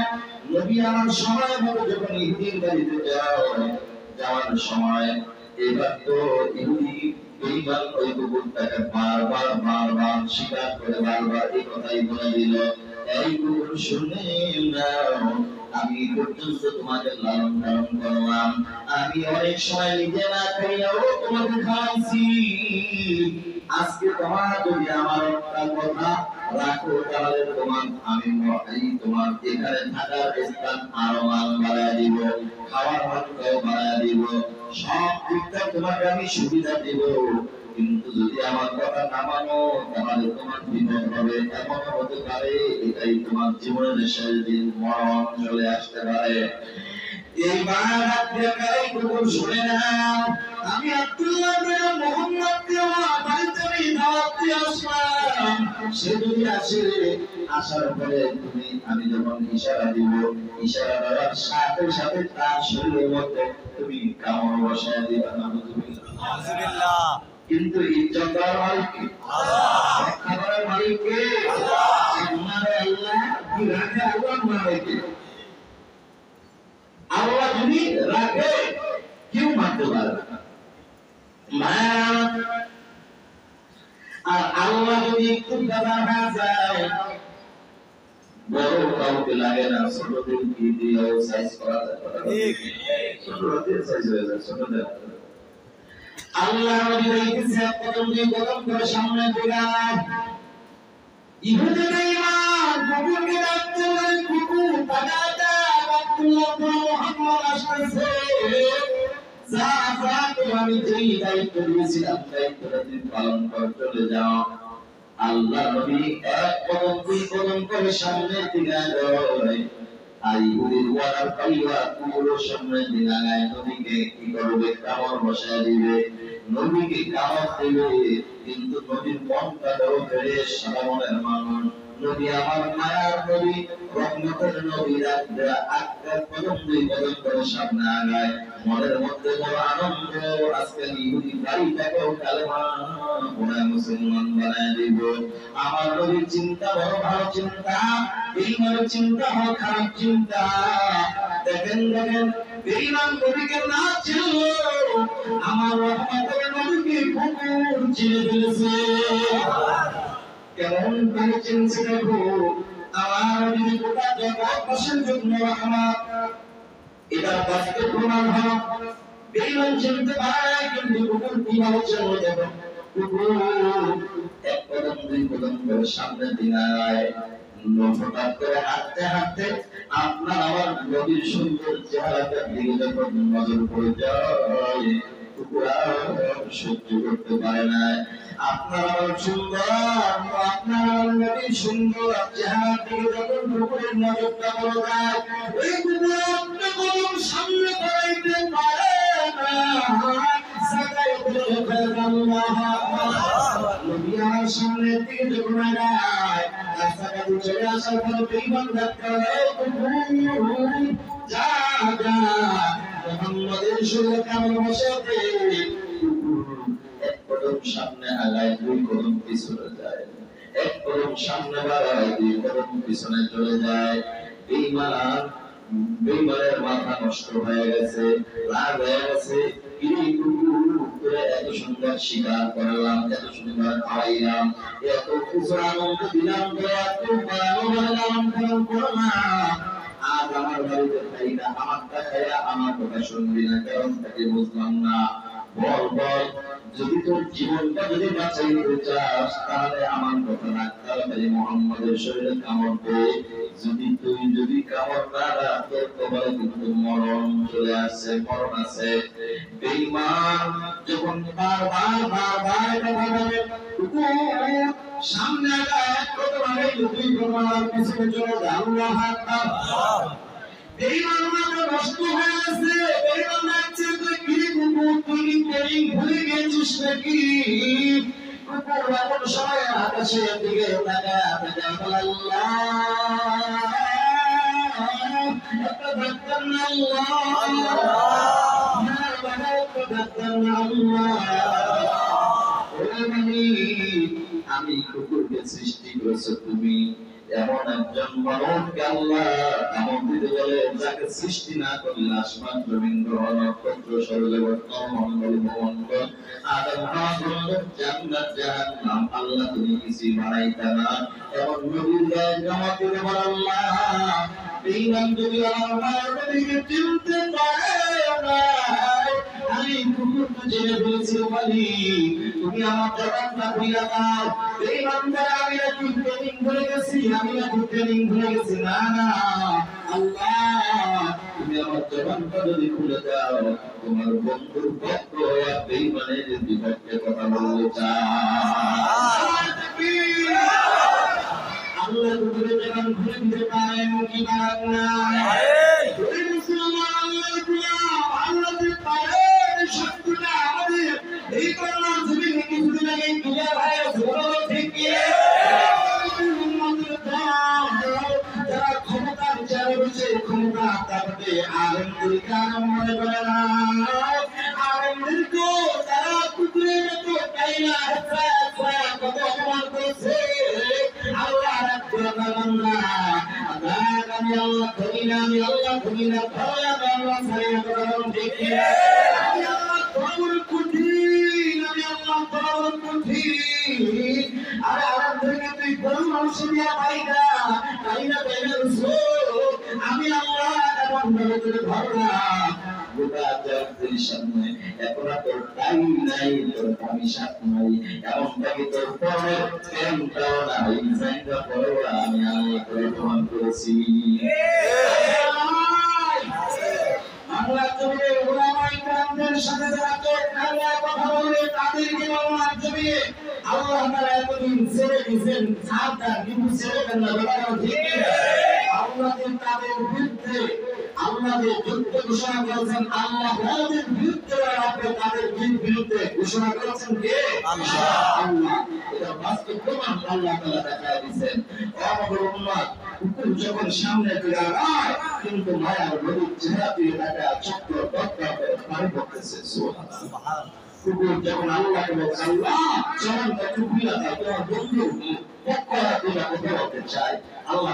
S1: নবী আমার সময় মতো যখন ইহুদির বাড়িতে যাওয়ার সময়, এবার তো ইহুদি বেঈমান ওই কুকুরটাকে বারবার স্বীকার করে বারবার এই কথাই বলে দিল, এই কুকুর শুনে নাও, আমি পর্যন্ত তোমাকে লালন পালন করলাম, আমি অনেক সময় নিজে না খাইয়াও তোমাকে খাওয়াইছি, আজকে তোমার যদি আমার একটা কথা রাখো তাহলে আমি তোমার এখানে থাকার স্থান আরো মান বাড়ায় দিব, খাওয়ার মানটাও বাড়ায় দিব, সব দিকটা তোমাকে আমি সুবিধা দিব, কিন্তু যদি আমার কথা না মানো তাহলে তোমার বিপদ হবে, এমন হতে পারে এটাই তোমার জীবনের শেষ দিন, মরণ চলে আসতে পারে। এই কুকুর শুনে না, আমি আব্দুল্লাহ বিন মুহাম্মদকে আমার বাড়িতে দাওয়াত দিয়ে আসলাম, সে যদি আসে, আসার পরে আমি যখন ইশারা দিব, ইশারা দেওয়ার সাথে সাথে তার শরীরের মধ্যে তুমি কামড় বসায় দিবা। নাউযুবিল্লাহ। কিন্তু ইজ্জত দেওয়ার মালিক কে? আল্লাহ। রক্ষা করার মালিক কে? আল্লাহ। আল্লাহ কি রাখে? আল্লাহ মালিক। আল্লাহ যদি রাখে কেউ মারতে পারবে না। আর আল্লাহ যদি একটু দাদা না যায়, বড় কাউকে লাগে না, ছোটদের কি দিয়েও সাইজ করা যায়, ছোটদের সাইজ হয়ে যায়, ছোটদের। আল্লাহ নবী দেখেছে কদম দিয়ে কদম করে সামনে দিলাম, ইহুদি বেঈমান কুকুরকে ডাকতে বলে, কুকুর তাকাটা আব্দুল্লাহ বিন মুহাম্মদ আসছে, যা যা আমি যেই দায়িত্ব দিয়েছিলাম দায়িত্বটা তুমি পালন করে চলে যাও। আল্লাহ নবী এক কদম দুই কদম করে সামনে দিকে যায়, আর ইহুদির ওয়াদার পাইয়া কুকুরের সামনে দিকে আগায়, নবীকে কি করবে? কামড় বসায় দিবে, নবীকে কামড় দিবে, কিন্তু নবীর মনটা বড় ফ্রেশ, সাদা মনের মানুষ, নবী আমার মায়ার নবী, রহমতের নবী, আক্কার কদম দুই কদম করে সামনে আগায়, মনের মধ্যে বড় আনন্দ, আজকে ইহুদি বাড়িটাকেও কালেমা পড়ে মুসলমান বানায় দিব। আমার নবীর চিন্তা বড় ভালো চিন্তা, এই মানে চিন্তা হল খারাপ চিন্তা। দেখেন বেঈমান নবীকে না ছিল, আমার রহমতের নবীকে কুকুর চিনে ফেলেছে। কেমন করে চিনছে দেখো, আমার নবী গোটা জগৎবাসীর জন্য রহমত, এটা বাস্তব প্রমাণ হয়। বেঈমান চিনতে পারে, কিন্তু কুকুর কিভাবে চলে যাবে? কুকুর এক কদম দুই কদম করে সামনে দিকে আগায়, হঠাৎ করে হাঁটতে হাঁটতে আপনার আমার নবীর সুন্দর চেহারাটার দিকে যখন নজর পড়ে যায়, কুকুর আর সহ্য করতে পারে না। আপনার আমার সুন্দর, আপনার আমার নবীর সুন্দর চেহারার দিকে যখন কুকুরের নজরটা পড়ে যায়, ওই কুকুর আপনি কদম সামনে করাইতে পারে না, সাকায় করে আল্লাহু আকবার। নবী আমার সামনের দিকে যখন আগায়, কাছাকাছি চলে আসার পর বেঈমান ধাক্কা দেয়, কুকুর যা যা, মুহাম্মদের শরীরে কামড় বসাতে, এক কদম সামনে আগায় দুই কদম পিছনে যায়, এক কদম সামনে বাড়ায় দুই কদম পিছনে চলে যায়। বেঈমানের মাথা নষ্ট হয়ে গেছে, রাগ হয়ে গেছে, এত সুন্দর শিকার করলাম, এত সুন্দর খাওয়াইলাম, এত কিছু আনন্দ দিলাম, আজ আমার বাড়িতে খাই না, আমারটা খাইয়া আমার কথা শুনবি না, কারণ তাকে বুঝলাম না। বল বল, যদি তোর জীবনটা যদি বাঁচাইতে চাস তাহলে আমার কথা রাখ, তাড়াতাড়ি মুহাম্মাদের শরীরে কামড় দে, যদি কামড় না দাও তোর কপালে কিন্তু মরণ চলে আসে, মরণ আছে। বেঈমান যখন বারবার এটা বলে কুকুর সামনে এক কথা বলে দুই প্রমাণ পিছনে চলে যায়, আল্লাহু আকবার। বেঈমান মাত্র নষ্ট হয়ে গেছে। বেঈমান নাচছে তুই কি কুকুর, তুই ট্রেনিং ভুলে গেছিস নাকি? কুকুর এমন সময় আকাশের দিকে তাকায় বলে আল্লাহ একটা ডাক্তার না আমি কুকুরকে সৃষ্টি করেছো তুমি, এমন একজন মানবকে আল্লাহ এমন দিতে বলে যাকে সৃষ্টি না করলে আসমান জমিন গ্রহ নক্ষত্র সৌরজগৎ নবমণ্ডল ভূমণ্ডল আদম হাওয়া জান্নাত জাহান্নাম আল্লাহ তুমি কিছুই বানাইতা না। এমন নবীর গায়ে জামা দিতে বলে আল্লাহ বেঈমান যদি আমার নবীকে চিনতে পারে না, আমি কুকুরকে জেনে ফেলেছি বলি তুমি আমার জবানটা খুলে দাও। বেঈমান বলে আমি নাকি ট্রেনিং ভুলে গেছি, আমি নাকি ট্রেনিং ভুলে গেছি। না না আল্লাহ তুমি আমার জবানটা যদি খুলে দাও, তোমার বন্ধুর পক্ষ আর বেঈমানের বিপক্ষে কথা বলতে চাই। আল্লাহ কুকুরের জবান খুলে দিতে পারেন কি পারেন না? এই করোনার জীবনে কিছুদিন আগে ক্লিয়ার হয়ে ঠিক যারা ক্ষমতা বিচারে বসে ক্ষমতা তাদেরকে আলমদুলিকার মনে করে না। আলমদুলকে তারা কুকুরের মতো কাইনা কত অপমান করেছে। আল্লাহ আমি আল্লাহ করি না, আমি আল্লাহ করি না, আল্লাহ ছাড়িয়ে করলাম ঠিক আমি আল্লাহ কবর কঠিন, আমি আল্লাহ কবর কঠিন। আরে আলমদুলিকা তুই কোন মানুষ দিয়া পাইনা আমি আল্লাহ এমন ভাবে করে ধরনা গোটা জগতের সামনে এখন তোর টাইম নাই, তোর ভবিষ্যৎ নাই, এমন ভাবে তোর পরের প্রেমটাও নাই, জায়গা পরে আমি আল্লাহ করে প্রমাণ করেছি। আল্লাহ জমিনে ওলামায়ে কেরামদের সাথে যারা চোখ রাঙিয়ে কথা বলে তাদেরকে আল্লাহ জমিনে আল্লাহ তাআলা এতদিন ছেড়ে দিয়েছেন, সাবধান কিন্তু ছেড়ে না বলা ঠিক না। আল্লাহ তাদের বিরুদ্ধে আল্লাহ যে যুদ্ধ ঘোষণা করেছেন, আল্লাহ তাদের বিরুদ্ধে আপনি তাদের বিরুদ্ধে ঘোষণা করেছেন কে? আল্লাহ। এটা বাস্তব প্রমাণ আল্লাহ তাআলা দেখায় দিয়েছেন। আমাদের উম্মত কুকুর যখন সামনে ফিরে আয় কিন্তু মায়ার নবীর চেহারা দিয়ে তাকে চক্র দত্তা করে পানি পড়তেছে। সুবহানাল্লাহ। কুকুর যখন আল্লাহকে বলছে আল্লাহ যখন কুকুরা তোমার বন্ধু চাই আল্লাহ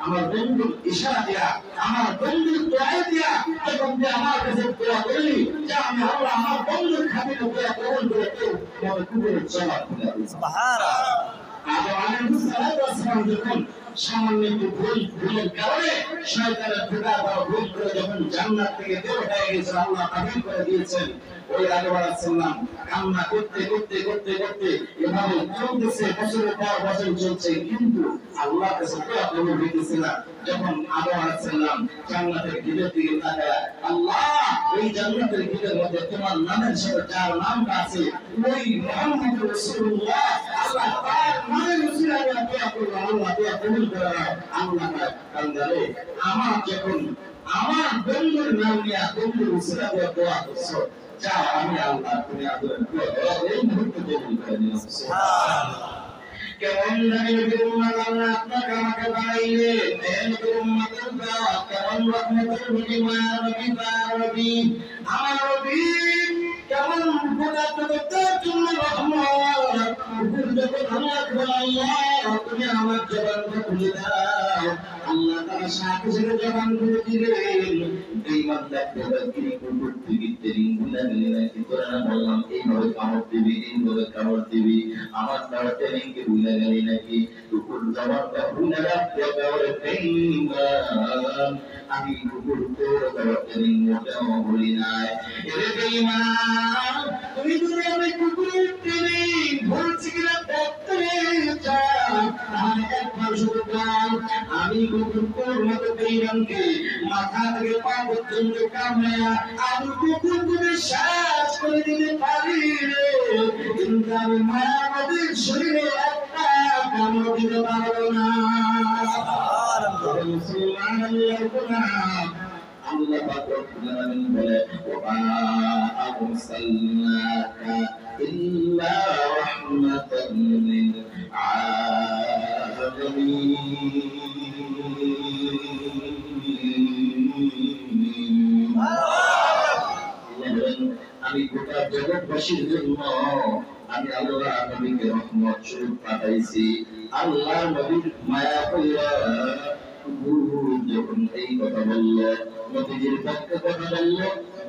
S1: আমার বন্ধুর ইশারা দিয়া আমার বন্ধুর দোয়া দিয়া যখন আমার কাছে দোয়া করলি যে আমি আল্লাহ আমার বন্ধুর খাতিরে দোয়া কবুল করে কেউ তোমার কুকুরের জবাব খুলে দিই। সুবহানাল্লাহ। আদম আলাইহিস সালাম যখন সামান্য একটু ভুলের কারণে শয়তানের ধোঁকা বা ভুল করে যখন জান্নাত থেকে বের হয়ে গেছে আল্লাহ তাবির করে দিয়েছেন, ওই আদম আলাইহিস সালাম কান্না করতে করতে করতে করতে এভাবে চলতেছে, বছরের পর বছর চলছে কিন্তু আল্লাহর কাছে দোয়া কবুল হইতেছে না। যখন আদম আলাইহিস সালাম জান্নাতের গেটের দিকে তাকায়, আল্লাহ ওই জান্নাতের গেটের মধ্যে তোমার নামের সাথে যার নামটা আছে ওই মুহাম্মদ রাসূলুল্লাহ আল্লাহ তার নামের উসিলায় দোয়া করব, আল্লাহ দোয়া কবুল করে নাও। আল্লাহ কান্দারে আমার যখন আমার বন্ধুর নাম নিয়ে বন্ধুর উসিলায় দোয়া করছো, যাও আমি আল্লাহ তুমি আদরের দোয়া এই মুহূর্তে কবুল করে নিও। সুবহানাল্লাহ। কেমন নবীর উম্মত আল্লাহ আপনাকে আমাকে বানাইলে নবীর উম্মতের দাও কেমন রহমতের নবী আমার নবী কেমন গোটার জন্য রহমত যখন আল্লাহ আল্লাহ তুমি আমার জবানটা খুলে দাও আল্লাহ তাআলা সাথে সাথে জবান করে দিলেন এই বান্দাকে কি কুকুর থেকে তেরিং গুলা গেলে নাকি তোরা না বললাম এইভাবে কামড় দিবি এইভাবে কামড় দিবি আমার দ্বারা তেরিং কে গুলা গেলে নাকি কুকুর জবানটা ভুলে রাখতে পারে বেঈমান আমি কুকুর তোর দ্বারা তেরিং মোটেও বলি নাই এরে বেঈমান তুমি যদি আমি কুকুর তেরিং বলছি কিনা দেখতে চাও তাহলে একবার শুধু কান আমি কুকুর মতো বেঈমানকে মাথা থেকে পা পর্যন্ত কামড়ায়া আমি কুকুরকে শ্বাস করে দিতে পারি রে কিন্তু আমি মায়াবাদীর শরীরে একটা কামড় দিতে পারবো না মুসলমান আল্লাহর গোলাম আল্লাহ পাক রব্বুল আলামিন বলে ওয়া আরসালনাকা ইল্লা রাহমাতান লিল আলামিন আমি গোটা জগৎবাসীর জন্য আমি আল্লাহ নবীকে রহমত স্বরূপ পাঠাইছি আল্লাহ নবীর মায়া কইরা যখন এই কথা বলল নবীজির পক্ষে কথা বলল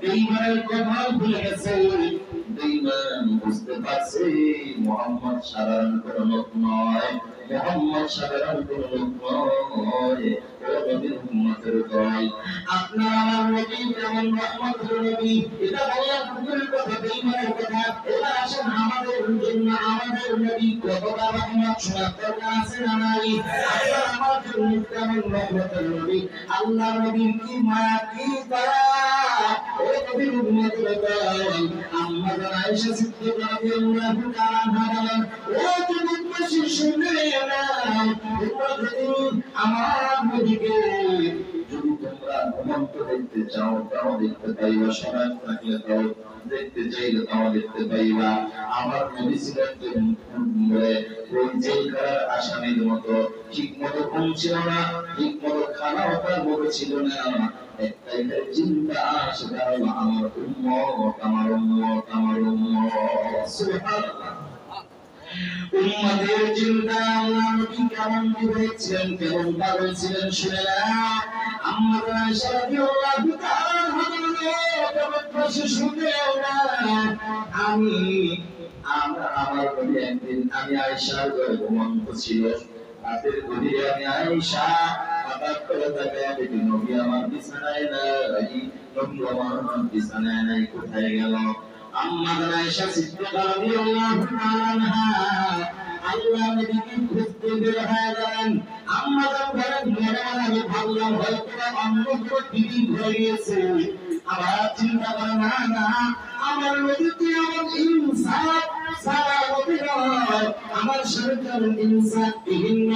S1: বেঈমানের কথা ভুলে গেছে বেঈমান বুঝতে পারছে মুহাম্মদ সাধারণ কোনো লোক নয় মুহাম্মদ সাধারণ কোনো লোক নয় ও নবীর উম্মতের দল আপনার আমার নবী যেমন রহমতের নবী এটা বললাম কুকুরের কথা বেঈমানের কথা এবার আসেন আমাদের জন্য আমাদের নবী কতটা রহমত শোনার দরকার আছে না নাই আপনার আমার জন্য কেমন রহমতের নবী আল্লাহ নবীর কি মায়া কি দয়া ও নবীর উম্মতের দল আম্মা আয়েশা সিদ্দিকা রাদিয়াল্লাহু তাআলা বলেন ও যুবকবাসী শুনে নাও তোমরা যদি আমার নবীকে যদি তোমরা ঘুমন্ত দেখতে চাও তাও দেখতে পাইবা সমাজ থাকলে তাও দেখতে চাইলে তাও দেখতে পাইবা আমার নবী ছিলেন ওই জেলখানার আসামির মতো ঠিক মতো ঘুম ছিল না ঠিক মতো খানাও তার মুখে ছিল না একটাই চিন্তা সেটা হলো আমার উম্মত আমার উম্মত আমার উম্মত সুবহানাল্লাহ উম্মতের চিন্তা আল্লাহ নবী কেমন হয়েছিলেন কেমন পাগল ছিলেন শুনে না আম্মা আয়েশা রাদিয়াল্লাহু তাআলা বলেন শুনেও না আমার নবী একদিন আমি আয়েশার ঘরে ঘুমন্ত ছিল রাতের গভীরে আমি আয়েশা হঠাৎ করে তাকায় দেখি নবী আমার বিছানায় নাই নবী আমার বিছানায় নাই কোথায় গেল আম্মা আয়েশা সিদ্দিকা রাদিয়াল্লাহু তাআলা আনহা আল্লাহ নবীকে খুঁজতে বের হয়ে গেলেন আম্মা বলেন মনে আমি ভাবলাম হয়তো অন্য কোনো টিভি হয়ে গিয়েছে আবার চিন্তা করে না না আমার নবীকে আমার ইনসাফ সারা নবী নয় আমার শরীর ইনসাফ বিভিন্ন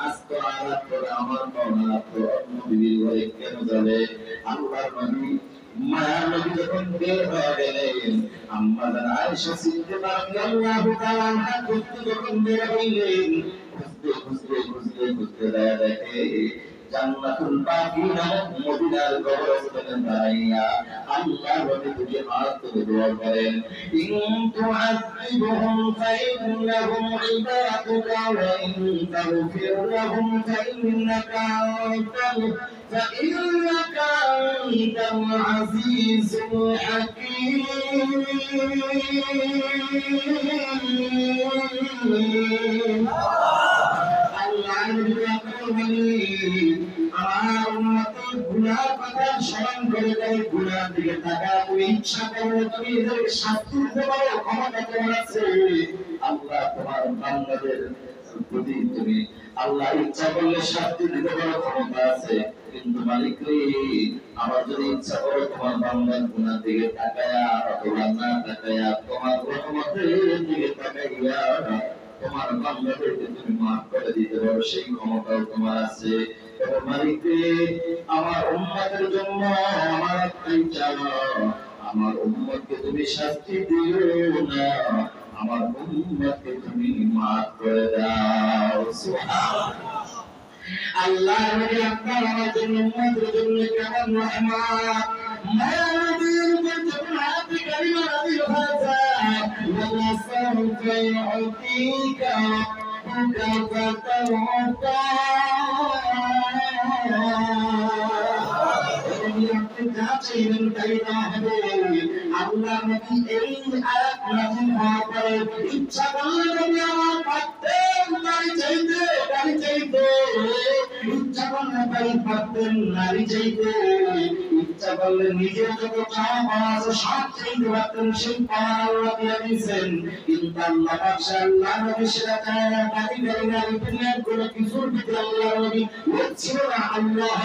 S1: আস্ত আলাপ করে আমার পাওনা তো অন্য বিবির ঘরে কেন যাবে আল্লাহর নবী মায়া নবী যখন বের হয়ে গেলেন আম্মা আয়েশা সিদ্দিকা রাদিয়াল্লাহু তাআলা আনহা খুঁজতে যখন বের হইলেন খুঁজতে দেখে জান্নাতুল বাকি নামক মদিনার কবরস্থানে দাঁড়াইয়া আল্লাহ নবী দুটি হাত তুলে দোয়া করেন ইন তুআযিবহুম ফাইন্নাহুম ইবাদুকা ওয়া ইন তাগফির লাহুম ফাইন্নাকা আনতাল আজিজুল হাকীম আল্লাহ নবী আমার উম্মতের গুনার কথা স্মরণ করে দেয় গুনার দিকে তাকায় তুমি ইচ্ছা করলে তুমি এদেরকে শাস্তি দিতে পারো ক্ষমতা তোমার আছে আল্লাহ তোমার বান্দাদের প্রতি তুমি আল্লাহ ইচ্ছা করলে শাস্তি দিতে পারো ক্ষমতা আছে কিন্তু মালিক রে আমার যদি ইচ্ছা করো তোমার বান্দার গুনার দিকে তাকায়া অথবা না তাকায়া তোমার রহমতের দিকে তাকাইয়া তোমার বান্দাদেরকে তুমি মাফ করে দিতে পারো সেই ক্ষমতাও তোমার আছে এবং মালিক আমার উম্মতের জন্য আমার একটাই চাওয়া আমার উম্মতকে তুমি শাস্তি দিও না আমার উম্মতকে তুমি মাফ করে দাও সুবহানাল্লাহ আল্লাহ নবী আপনার আমার জন্য উম্মতের জন্য কেমন রহমত মায়া নবীর উপর যখন আয়াত কারিমা নাযিল হয়েছে ওয়া সাউফা ইউতিকা রাব্বুকা ফাতাওয়াক্কা আপনি যা চাইবেন তাই না হবে। আল্লাহ নবী এই আয়াত নাযিল হওয়ার পরে ইচ্ছা করলে নবী আমার পারতেন নারী চাইতে, ইচ্ছা করলে তাই পারতেন নারী চাইতে, ইচ্ছা করলে নিজের যত চাওয়া পাওয়া আছে সব চাইতে পারতেন, সেই পাওয়া আল্লাহ দিয়ে দিয়েছেন। কিন্তু আল্লাহ পাশে আল্লাহ নবী সেটা চায় না, দাবি করে না, দুনিয়ার কোনো কিছুর ভিতরে আল্লাহ নবী হচ্ছিল না। আল্লাহ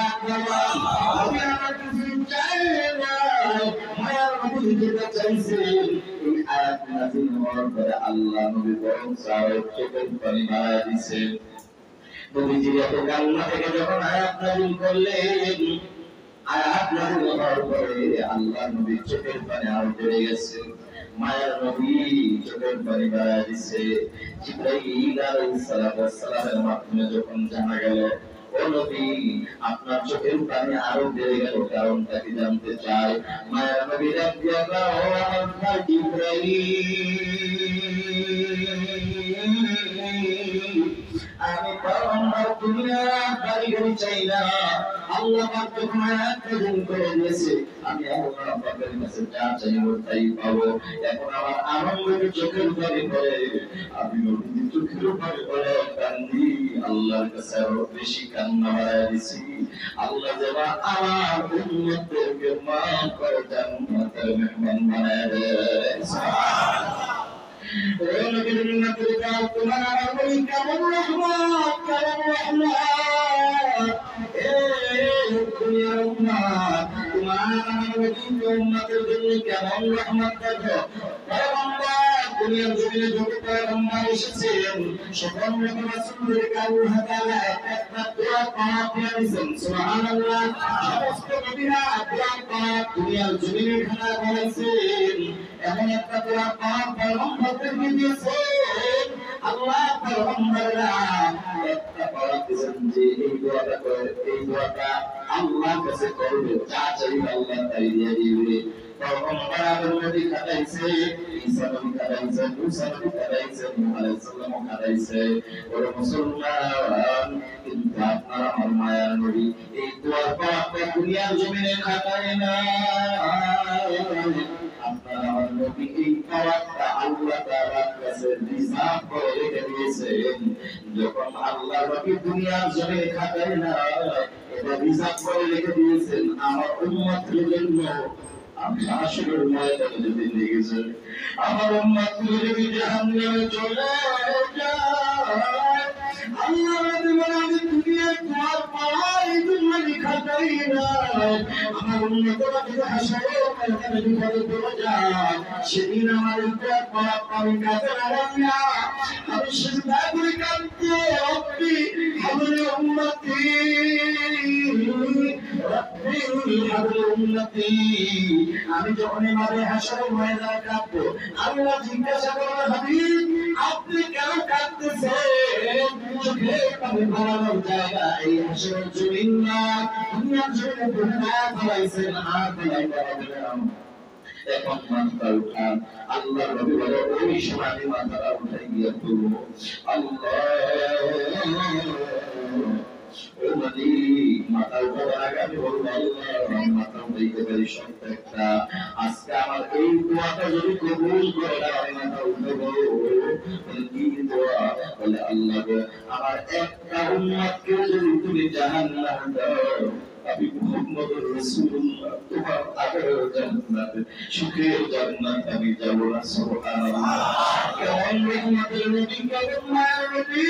S1: আমি আমার কিছু চাই না, মায়ার নবী যেটা চাইছেন। এই আয়াত নাযিল হওয়ার পরে আল্লাহ নবী বরং চোখের পানি বাড়ায় দিয়েছেন। নবীজি এত কান্না থেকে যখন আয়াত নাযিল করলেন, আয়াত নাযিল হওয়ার পরে আল্লাহ নবী চোখের পানি আরো বেড়ে গেছে। মায়ের নবী চোখের পানি বাড়ায় দিছে। জিবরাইল আলাইহিস সালামের মাধ্যমে যখন জানা গেল, ও নবী আপনার চোখের পানি আরো বেড়ে গেল, কারণটা কি জানতে চাই? মায়ের নবী ডাক দিয়া বলল, ও আমার জিবরাইল, আমি পয়গম্বর দুনিয়ার বাড়ি গাড়ি চাই না। আল্লাহ পাক যখন আয়াত নাযিল করে দিয়েছে, আমি আল্লাহ পাকের কাছে যা চাইব তাই পাবো। এখন আমার আনন্দে চোখের পানি পড়ে, আমি নবীর চোখের পানি পড়ে কান্দি, আল্লাহর কাছে আরো বেশি কান্না বাড়ায় দিছি। আল্লাহ যেন আমার উম্মতদেরকে মাফ করে জান্নাতের মেহমান বানায় দেয়। তোমার আমার বলি কেমন রহমত, কেমন রহমত, দুনিয়ার উম্মত, তোমার আমার বলি উম্মতের জন্য কেমন রহমত দেখো। দুনিয়ার জমিনে যত পয়গম্বর এসেছেন, সকল নবী রাসূলদেরকে আল্লাহ তাআলা একটা দোয়া পাঠ দিয়ে দিয়েছেন। সুবহানাল্লাহ। সমস্ত নবীরা দোয়া পাঠ দুনিয়ার জমিনে খানা বলেছেন, এমন একটা দোয়া পাঠ পয়গম্বরদেরকে দিয়েছেন। আল্লাহ পয়গম্বররা একটা পাঠ দিয়েছেন যে এই দোয়াটা করে, এই দোয়াটা আল্লাহর কাছে করবে, যা চাইবে আল্লাহ তাই দিয়ে দিবে। পয়গম্বর নবী খাটাইছে, ঈসা নবী খাটাইছে, মুসা নবী খাটাইছে, নূহ আলাইহিস সালাম খাটাইছে। ওরে মুসলমান, কিন্তু আপনারা আমার মায়ার নবী এই দোয়ার পাঠ দুনিয়ার জমিনে খাটায় না। আপনারা আমার নবী এই পাওয়াটা আল্লাহ তাআলার কাছে রিজার্ভ করে রেখে দিয়েছেন। যখন আল্লাহ নবী দুনিয়ার জমিনে খাটায় না, এটা রিজার্ভ করে রেখে দিয়েছেন আমার উম্মতের জন্য। আমি হাসরের ময়দানে যদি লেগেছে, আমার উম্মতগুলো যদি জাহান্নামে চলে যায়, আল্লাহ নবী বলেন আমি দুনিয়ায় তোমার পাওয়ার এই জন্য খাটাই না। আমার উম্মতরা যদি হাসরের ময়দানে বিপদে পড়ে যায়, সেদিন আমার উপর পাওয়ার আমি কাজে লাগাই না। আমি সিজদা করে কাঁদতে, রব্বি হাবলি উম্মতি, রব্বি হাবলি উম্মতি। আমি যখন এভাবে হাসরের ময়দানে কাঁদবো, আল্লাহ জিজ্ঞাসা করবে, হাবিব আপনি কেন কাঁদতেছেন? চোখের পানি ফেলানোর জায়গা এই হাসরের জমিন না, দুনিয়ার জমিনে দুনিয়া ফেলাইছেন, আর ফেলাই ফেলাবেন। এখন মাথা উঠান, আল্লাহ নবী বলে ওই সময় মাথা উঠাই গিয়ে বলবো, আল্লাহ মাথা উঠাবার আগে আমি বলবো, আল্লাহ মাথা উঠাইতে পারি সত্য একটা, আজকে আমার এই দোয়াটা যদি কবুল করে আমি মাথা উঠাবো। কি দোয়া? বলে আল্লাহ আমার একটা উম্মতকে যদি তুমি জাহান্নামে দাও, আমি মুহাম্মদুর রাসূলুল্লাহ তোমার আগের জান্নাতে সুখের জান্নাত আমি যাব না। সুবহানাল্লাহ। কেমন রহমতের নবী, কেমন মায়ের নবী,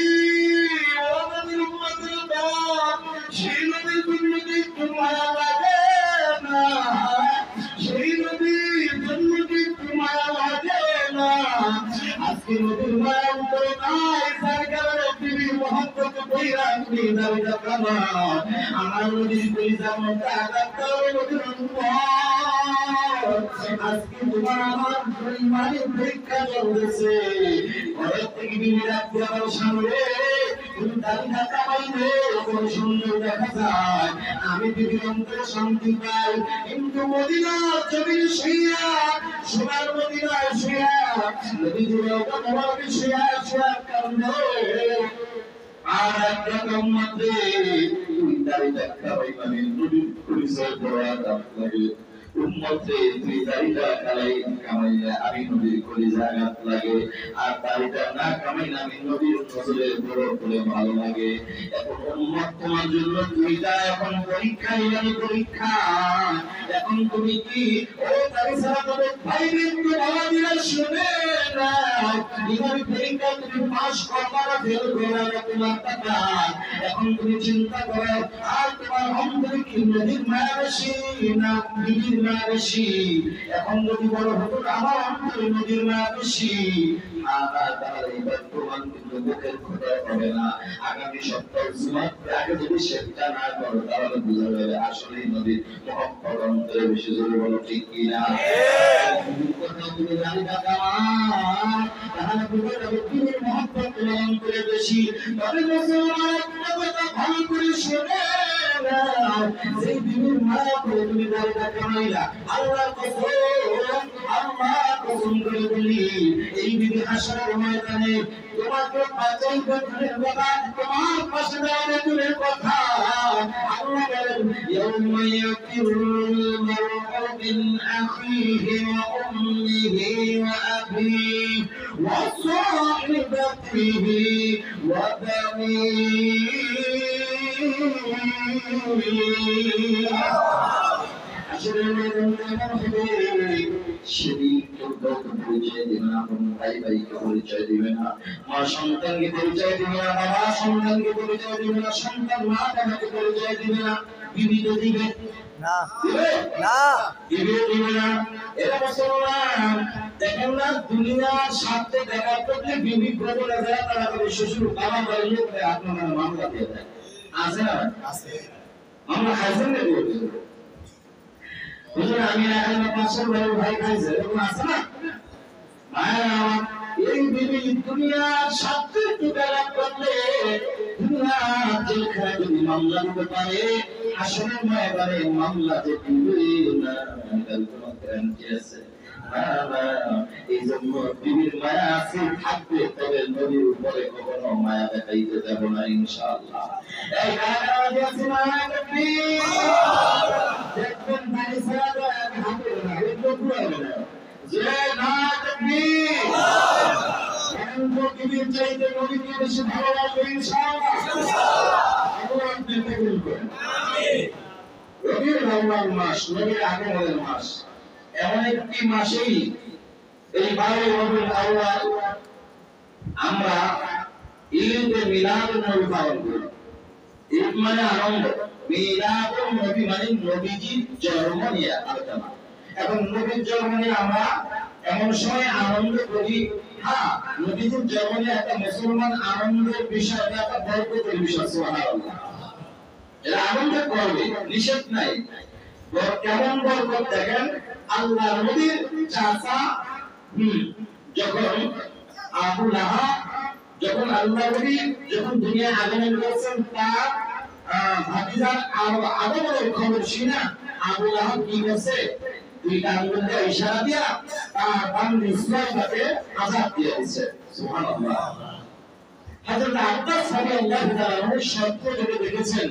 S1: আমাদের উম্মতের দাম, সেই নবীর জন্য কি তোমার লাগে না? সেই নবীর জন্য কি তোমার লাগে না? আজকে নবীর মায়ের উপরে নাই, তার কারণে পৃথিবীর মহব্বত কইরা তুমি দাবিটা কামা। আমার নবীর পরিচয় মধ্যে আঘাত করে নবীর আজকে তোমার আমার ইমানের পরীক্ষা চলতেছে। ঘরের থেকে বিবি রাখতে আমার সামনে তুমি দাবিটা কামাইবে, কোন সুন্দর দেখা যায়, আমি পৃথিবীর অন্তরে শান্তি পাই। কিন্তু মদিনার জমিনে শুইয়া, সোনার মদিনায় শুইয়া, নবীজির ওটা তোমাকে শুইয়া শুইয়া কান্দে। আর একটা উম্মতে তুই দাড়িটা কামাইবানি নবীর পরিচয় দেওয়া লাগে উম্মতে তুই দাড়িটা কামাইলে আমি নবীর কলিজা আঘাত লাগে আর দাড়িটা না কামাইলে আমি নবীর নজরে বড় করে ভালো লাগে এখন উম্মত তোমার জন্য দুইটা এখন পরীক্ষা ইমানি পরীক্ষা এখন তুমি কি ও দাড়ি ছাড়া তবে ভাই বিন্দু বাবা দিলে শুনে না ইমানি পরীক্ষা তুমি পাস করবা না ফেল করবা না তোমার টাকা এখন তুমি চিন্তা করো আর তোমার অন্তরে কি নদীর মায়া বেশি না বিবির মায়া বেশি এখন যদি বড় হতো আমার অন্তরে নদীর মায়া বেশি তাহলে এবার প্রমাণ কিন্তু মুখের কথা হবে না আগামী সপ্তাহ জুমার আগে যদি সেটা না করো তাহলে বোঝা যাবে আসলে নদীর মহব্বত অন্তরে বেশি জোরে বলো ঠিক কিনা কথা তুমি জানি না তাহলে বোঝা যাবে তুমি মহব্বত তোমার অন্তরে বেশি তবে মুসলমান একটা কথা ভালো করে শোনে সেই বিবির মায়া করে তুমি দাঁড়িয়ে কামাইলা আল্লাহ কসম করে বলি এই বিবি হাসরের ময়দানে তোমাকে বাঁচাই করতে কথা তোমার পাশে দাঁড়াবে দূরের কথা আল্লাহ বলেন ইয়াউমা ইয়াফিরুল মার'উ মিন আখিহি ওয়া উম্মিহি ওয়া আবিহি ওয়া সাহিবাতিহি ওয়া বানিহি আসলে পরিচয় দিবে না ভাই ভাইকে পরিচয় দিবে না মা সন্তানকে পরিচয় দিবে না বাবা সন্তানকে পরিচয় দিবে না সন্তান মা বাবাকে পরিচয় দিবে না বিবি তো দিবে না দিবে না এরা মুসলমান দেখেন না দুনিয়ার স্বার্থে দেখার করলে বিবি প্রবলে যায় তারা করে শ্বশুর বাবা বলে আপনার মামলা দিয়ে দেয় আছে না আছে আমরা খাইছেন না বুঝলেন আমি এখন 500 ভাই খাইছে এরকম আছে না এই বিবি দুনিয়ার স্বার্থে দেখার করলে দুনিয়ার জেলখানায় যদি মামলা দিতে পারে আসলে ময়দানে মামলা যে দিবে না এটার কোনো গ্যারান্টি আছে এই জন্য বিবির মায়া আছে থাকবে তবে নবীর উপরে কখনো মায়া দেখাইতে যাব না ইনশাআল্লাহ এই কারাগারে আছে মায়া দেখবি দেখবেন বাড়ি ছাড়া হাতে না এগুলো পুরাবে না যে না দেখবি এখন বিবির চাইতে নবীকে বেশি ভালোবাসবে ইনশাআল্লাহ আল্লাহ আপনাকে বলবেন আমিন রবিউল আউয়াল মাস নবীর আগমনের মাস এমন একটি মাসেই এই 12 রবিউল আউয়াল আমরা ঈদ মিলাদুন নবী পালন করি ঈদ মানে আনন্দ মিলাদুন নবী মানে নবীজির জন্ম নিয়ে আলোচনা এখন নবীর জন্ম নিয়ে আমরা এমন সময় আনন্দ করি হ্যাঁ নবীজির জন্ম নিয়ে একটা মুসলমান আনন্দের বিষয় একটা বরকতের বিষয় সুবহানাল্লাহ এরা আনন্দ করবে নিষেধ নাই কেমন বরকত দেখেন আল্লাহর নবীর চাচা যখন আবু লাহাব যখন আল্লাহর নবী যখন দুনিয়ায় আগমন করেছেন তার ভাতিজার আগমনের খবর শুনে আবু লাহাব কি করেছে দুইটা আঙ্গুল দিয়ে ইশারা দিয়া তার বান্দি সুলাইমাকে আযাব দিয়ে দিয়েছে সুবহানাল্লাহ হযরত আব্বাস রাদিয়াল্লাহু তাআলা স্বপ্ন দেখে দেখেছেন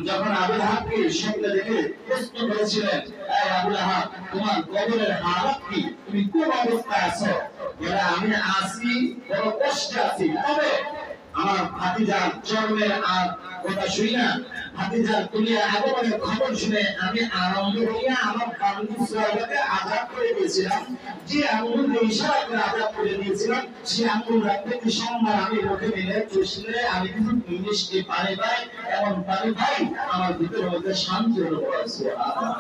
S1: যখন আবু লাহাবকে স্বপ্নে দেখে প্রশ্ন করেছিলেন এই আবু লাহাব তোমার কবরের হালত কি তুমি কোন অবস্থায় আছো বলে আমি আছি বড় কষ্টে আছি তবে আমার ভাতিজার জন্মের আর কথা শুনি না ভাতিজার দুনিয়ার আগমনের খবর শুনে আমি আনন্দ হইয়া আমার বান্দি সুলাইমাকে আযাব করে দিয়েছিলাম যে আঙ্গুল দিয়ে ইশারা করে আযাব করে দিয়েছিলাম সেই আঙ্গুল রাখতে কি সোমবার আমি মুখে নিলে চুষলে আমি কিছু মিষ্টি পানি পাই এমন পানি পাই আমার ভিতরের মধ্যে শান্তি অনুভব হয় সুবহানাল্লাহ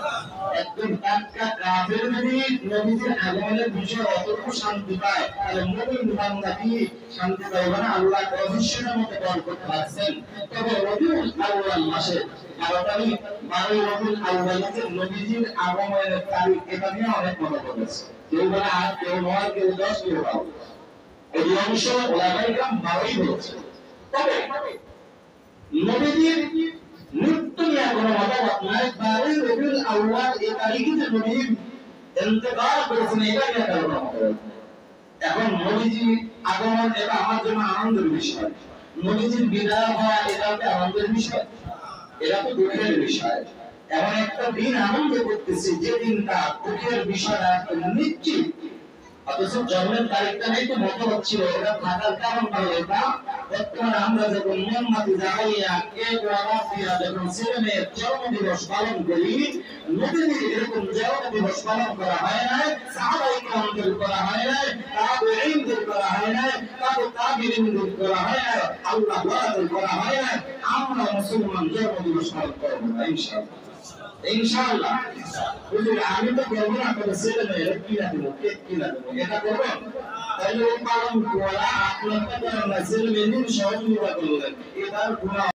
S1: একদম টাটকা কাফের যদি নবীজির আগমনের বিষয়ে অতটুকু শান্তি পায় তাহলে মুমিন বান্দা কি শান্তি পাইবে না আল্লাহ অবশ্যই মতে বরকত রাখছেন তবে রবিউল আউয়াল মাসে 12 তারিখ 12 রবিউল আউয়ালকে নবীজির আগমনের তারিখ এটা নিয়ে অনেক কথা বলেছে কেউ বলে 8 কেউ 9 কেউ 10 কেউ 12 এই অংশ ওলামায়ে کرام 12ই বলেছে তবে নবীজির মৃত্যু নিয়ে কোনো মতবাদ নাই 12 রবিউল আউয়াল এই তারিখে যে নবী ইন্তেকাল করেছেন এটা নিয়ে কারণ মতবাদ এখন নবীজি আগমন এটা আমার জন্য আনন্দের বিষয় নবীজির বিদায় হওয়া এটা কি আনন্দের বিষয়? এটা তো দুঃখের বিষয়। এমন একটা দিন আনন্দ করতেছি যে দিনটা দুঃখের বিষয়টা একদম নিশ্চিত, অথচ জন্মের তারিখটা নেই তো মত হচ্ছিল এটা থাকার কারণ হলো এটা বর্তমানে আমরা যখন মোমবাতি জ্বালাইয়া কেক লাগাইয়া যখন ছেলে মেয়ের জন্মদিবস পালন করি, নবীজির এরকম জন্মদিবস পালন করা হয় না, সাহাবায়ে কেরামদের করা হয় না, তাবেঈনদের করা হয় না, তাবেঈনদের করা হয় না, আল্লাহ ওয়ালাদের করা হয় না। আমরা মুসলমান জন্মদিবস পালন করব ইনশাআল্লাহ, ইনশাআল্লাহ। বুঝলি আমি তো করবো না, তবে ছেলে মেয়েরা কিনা দেবো, কেক কিনা দেবো, এটা করবো। তাহলে পালন করা আপনার ছেলে মেয়েদের সহযোগিতা করলেন, এটার গুণা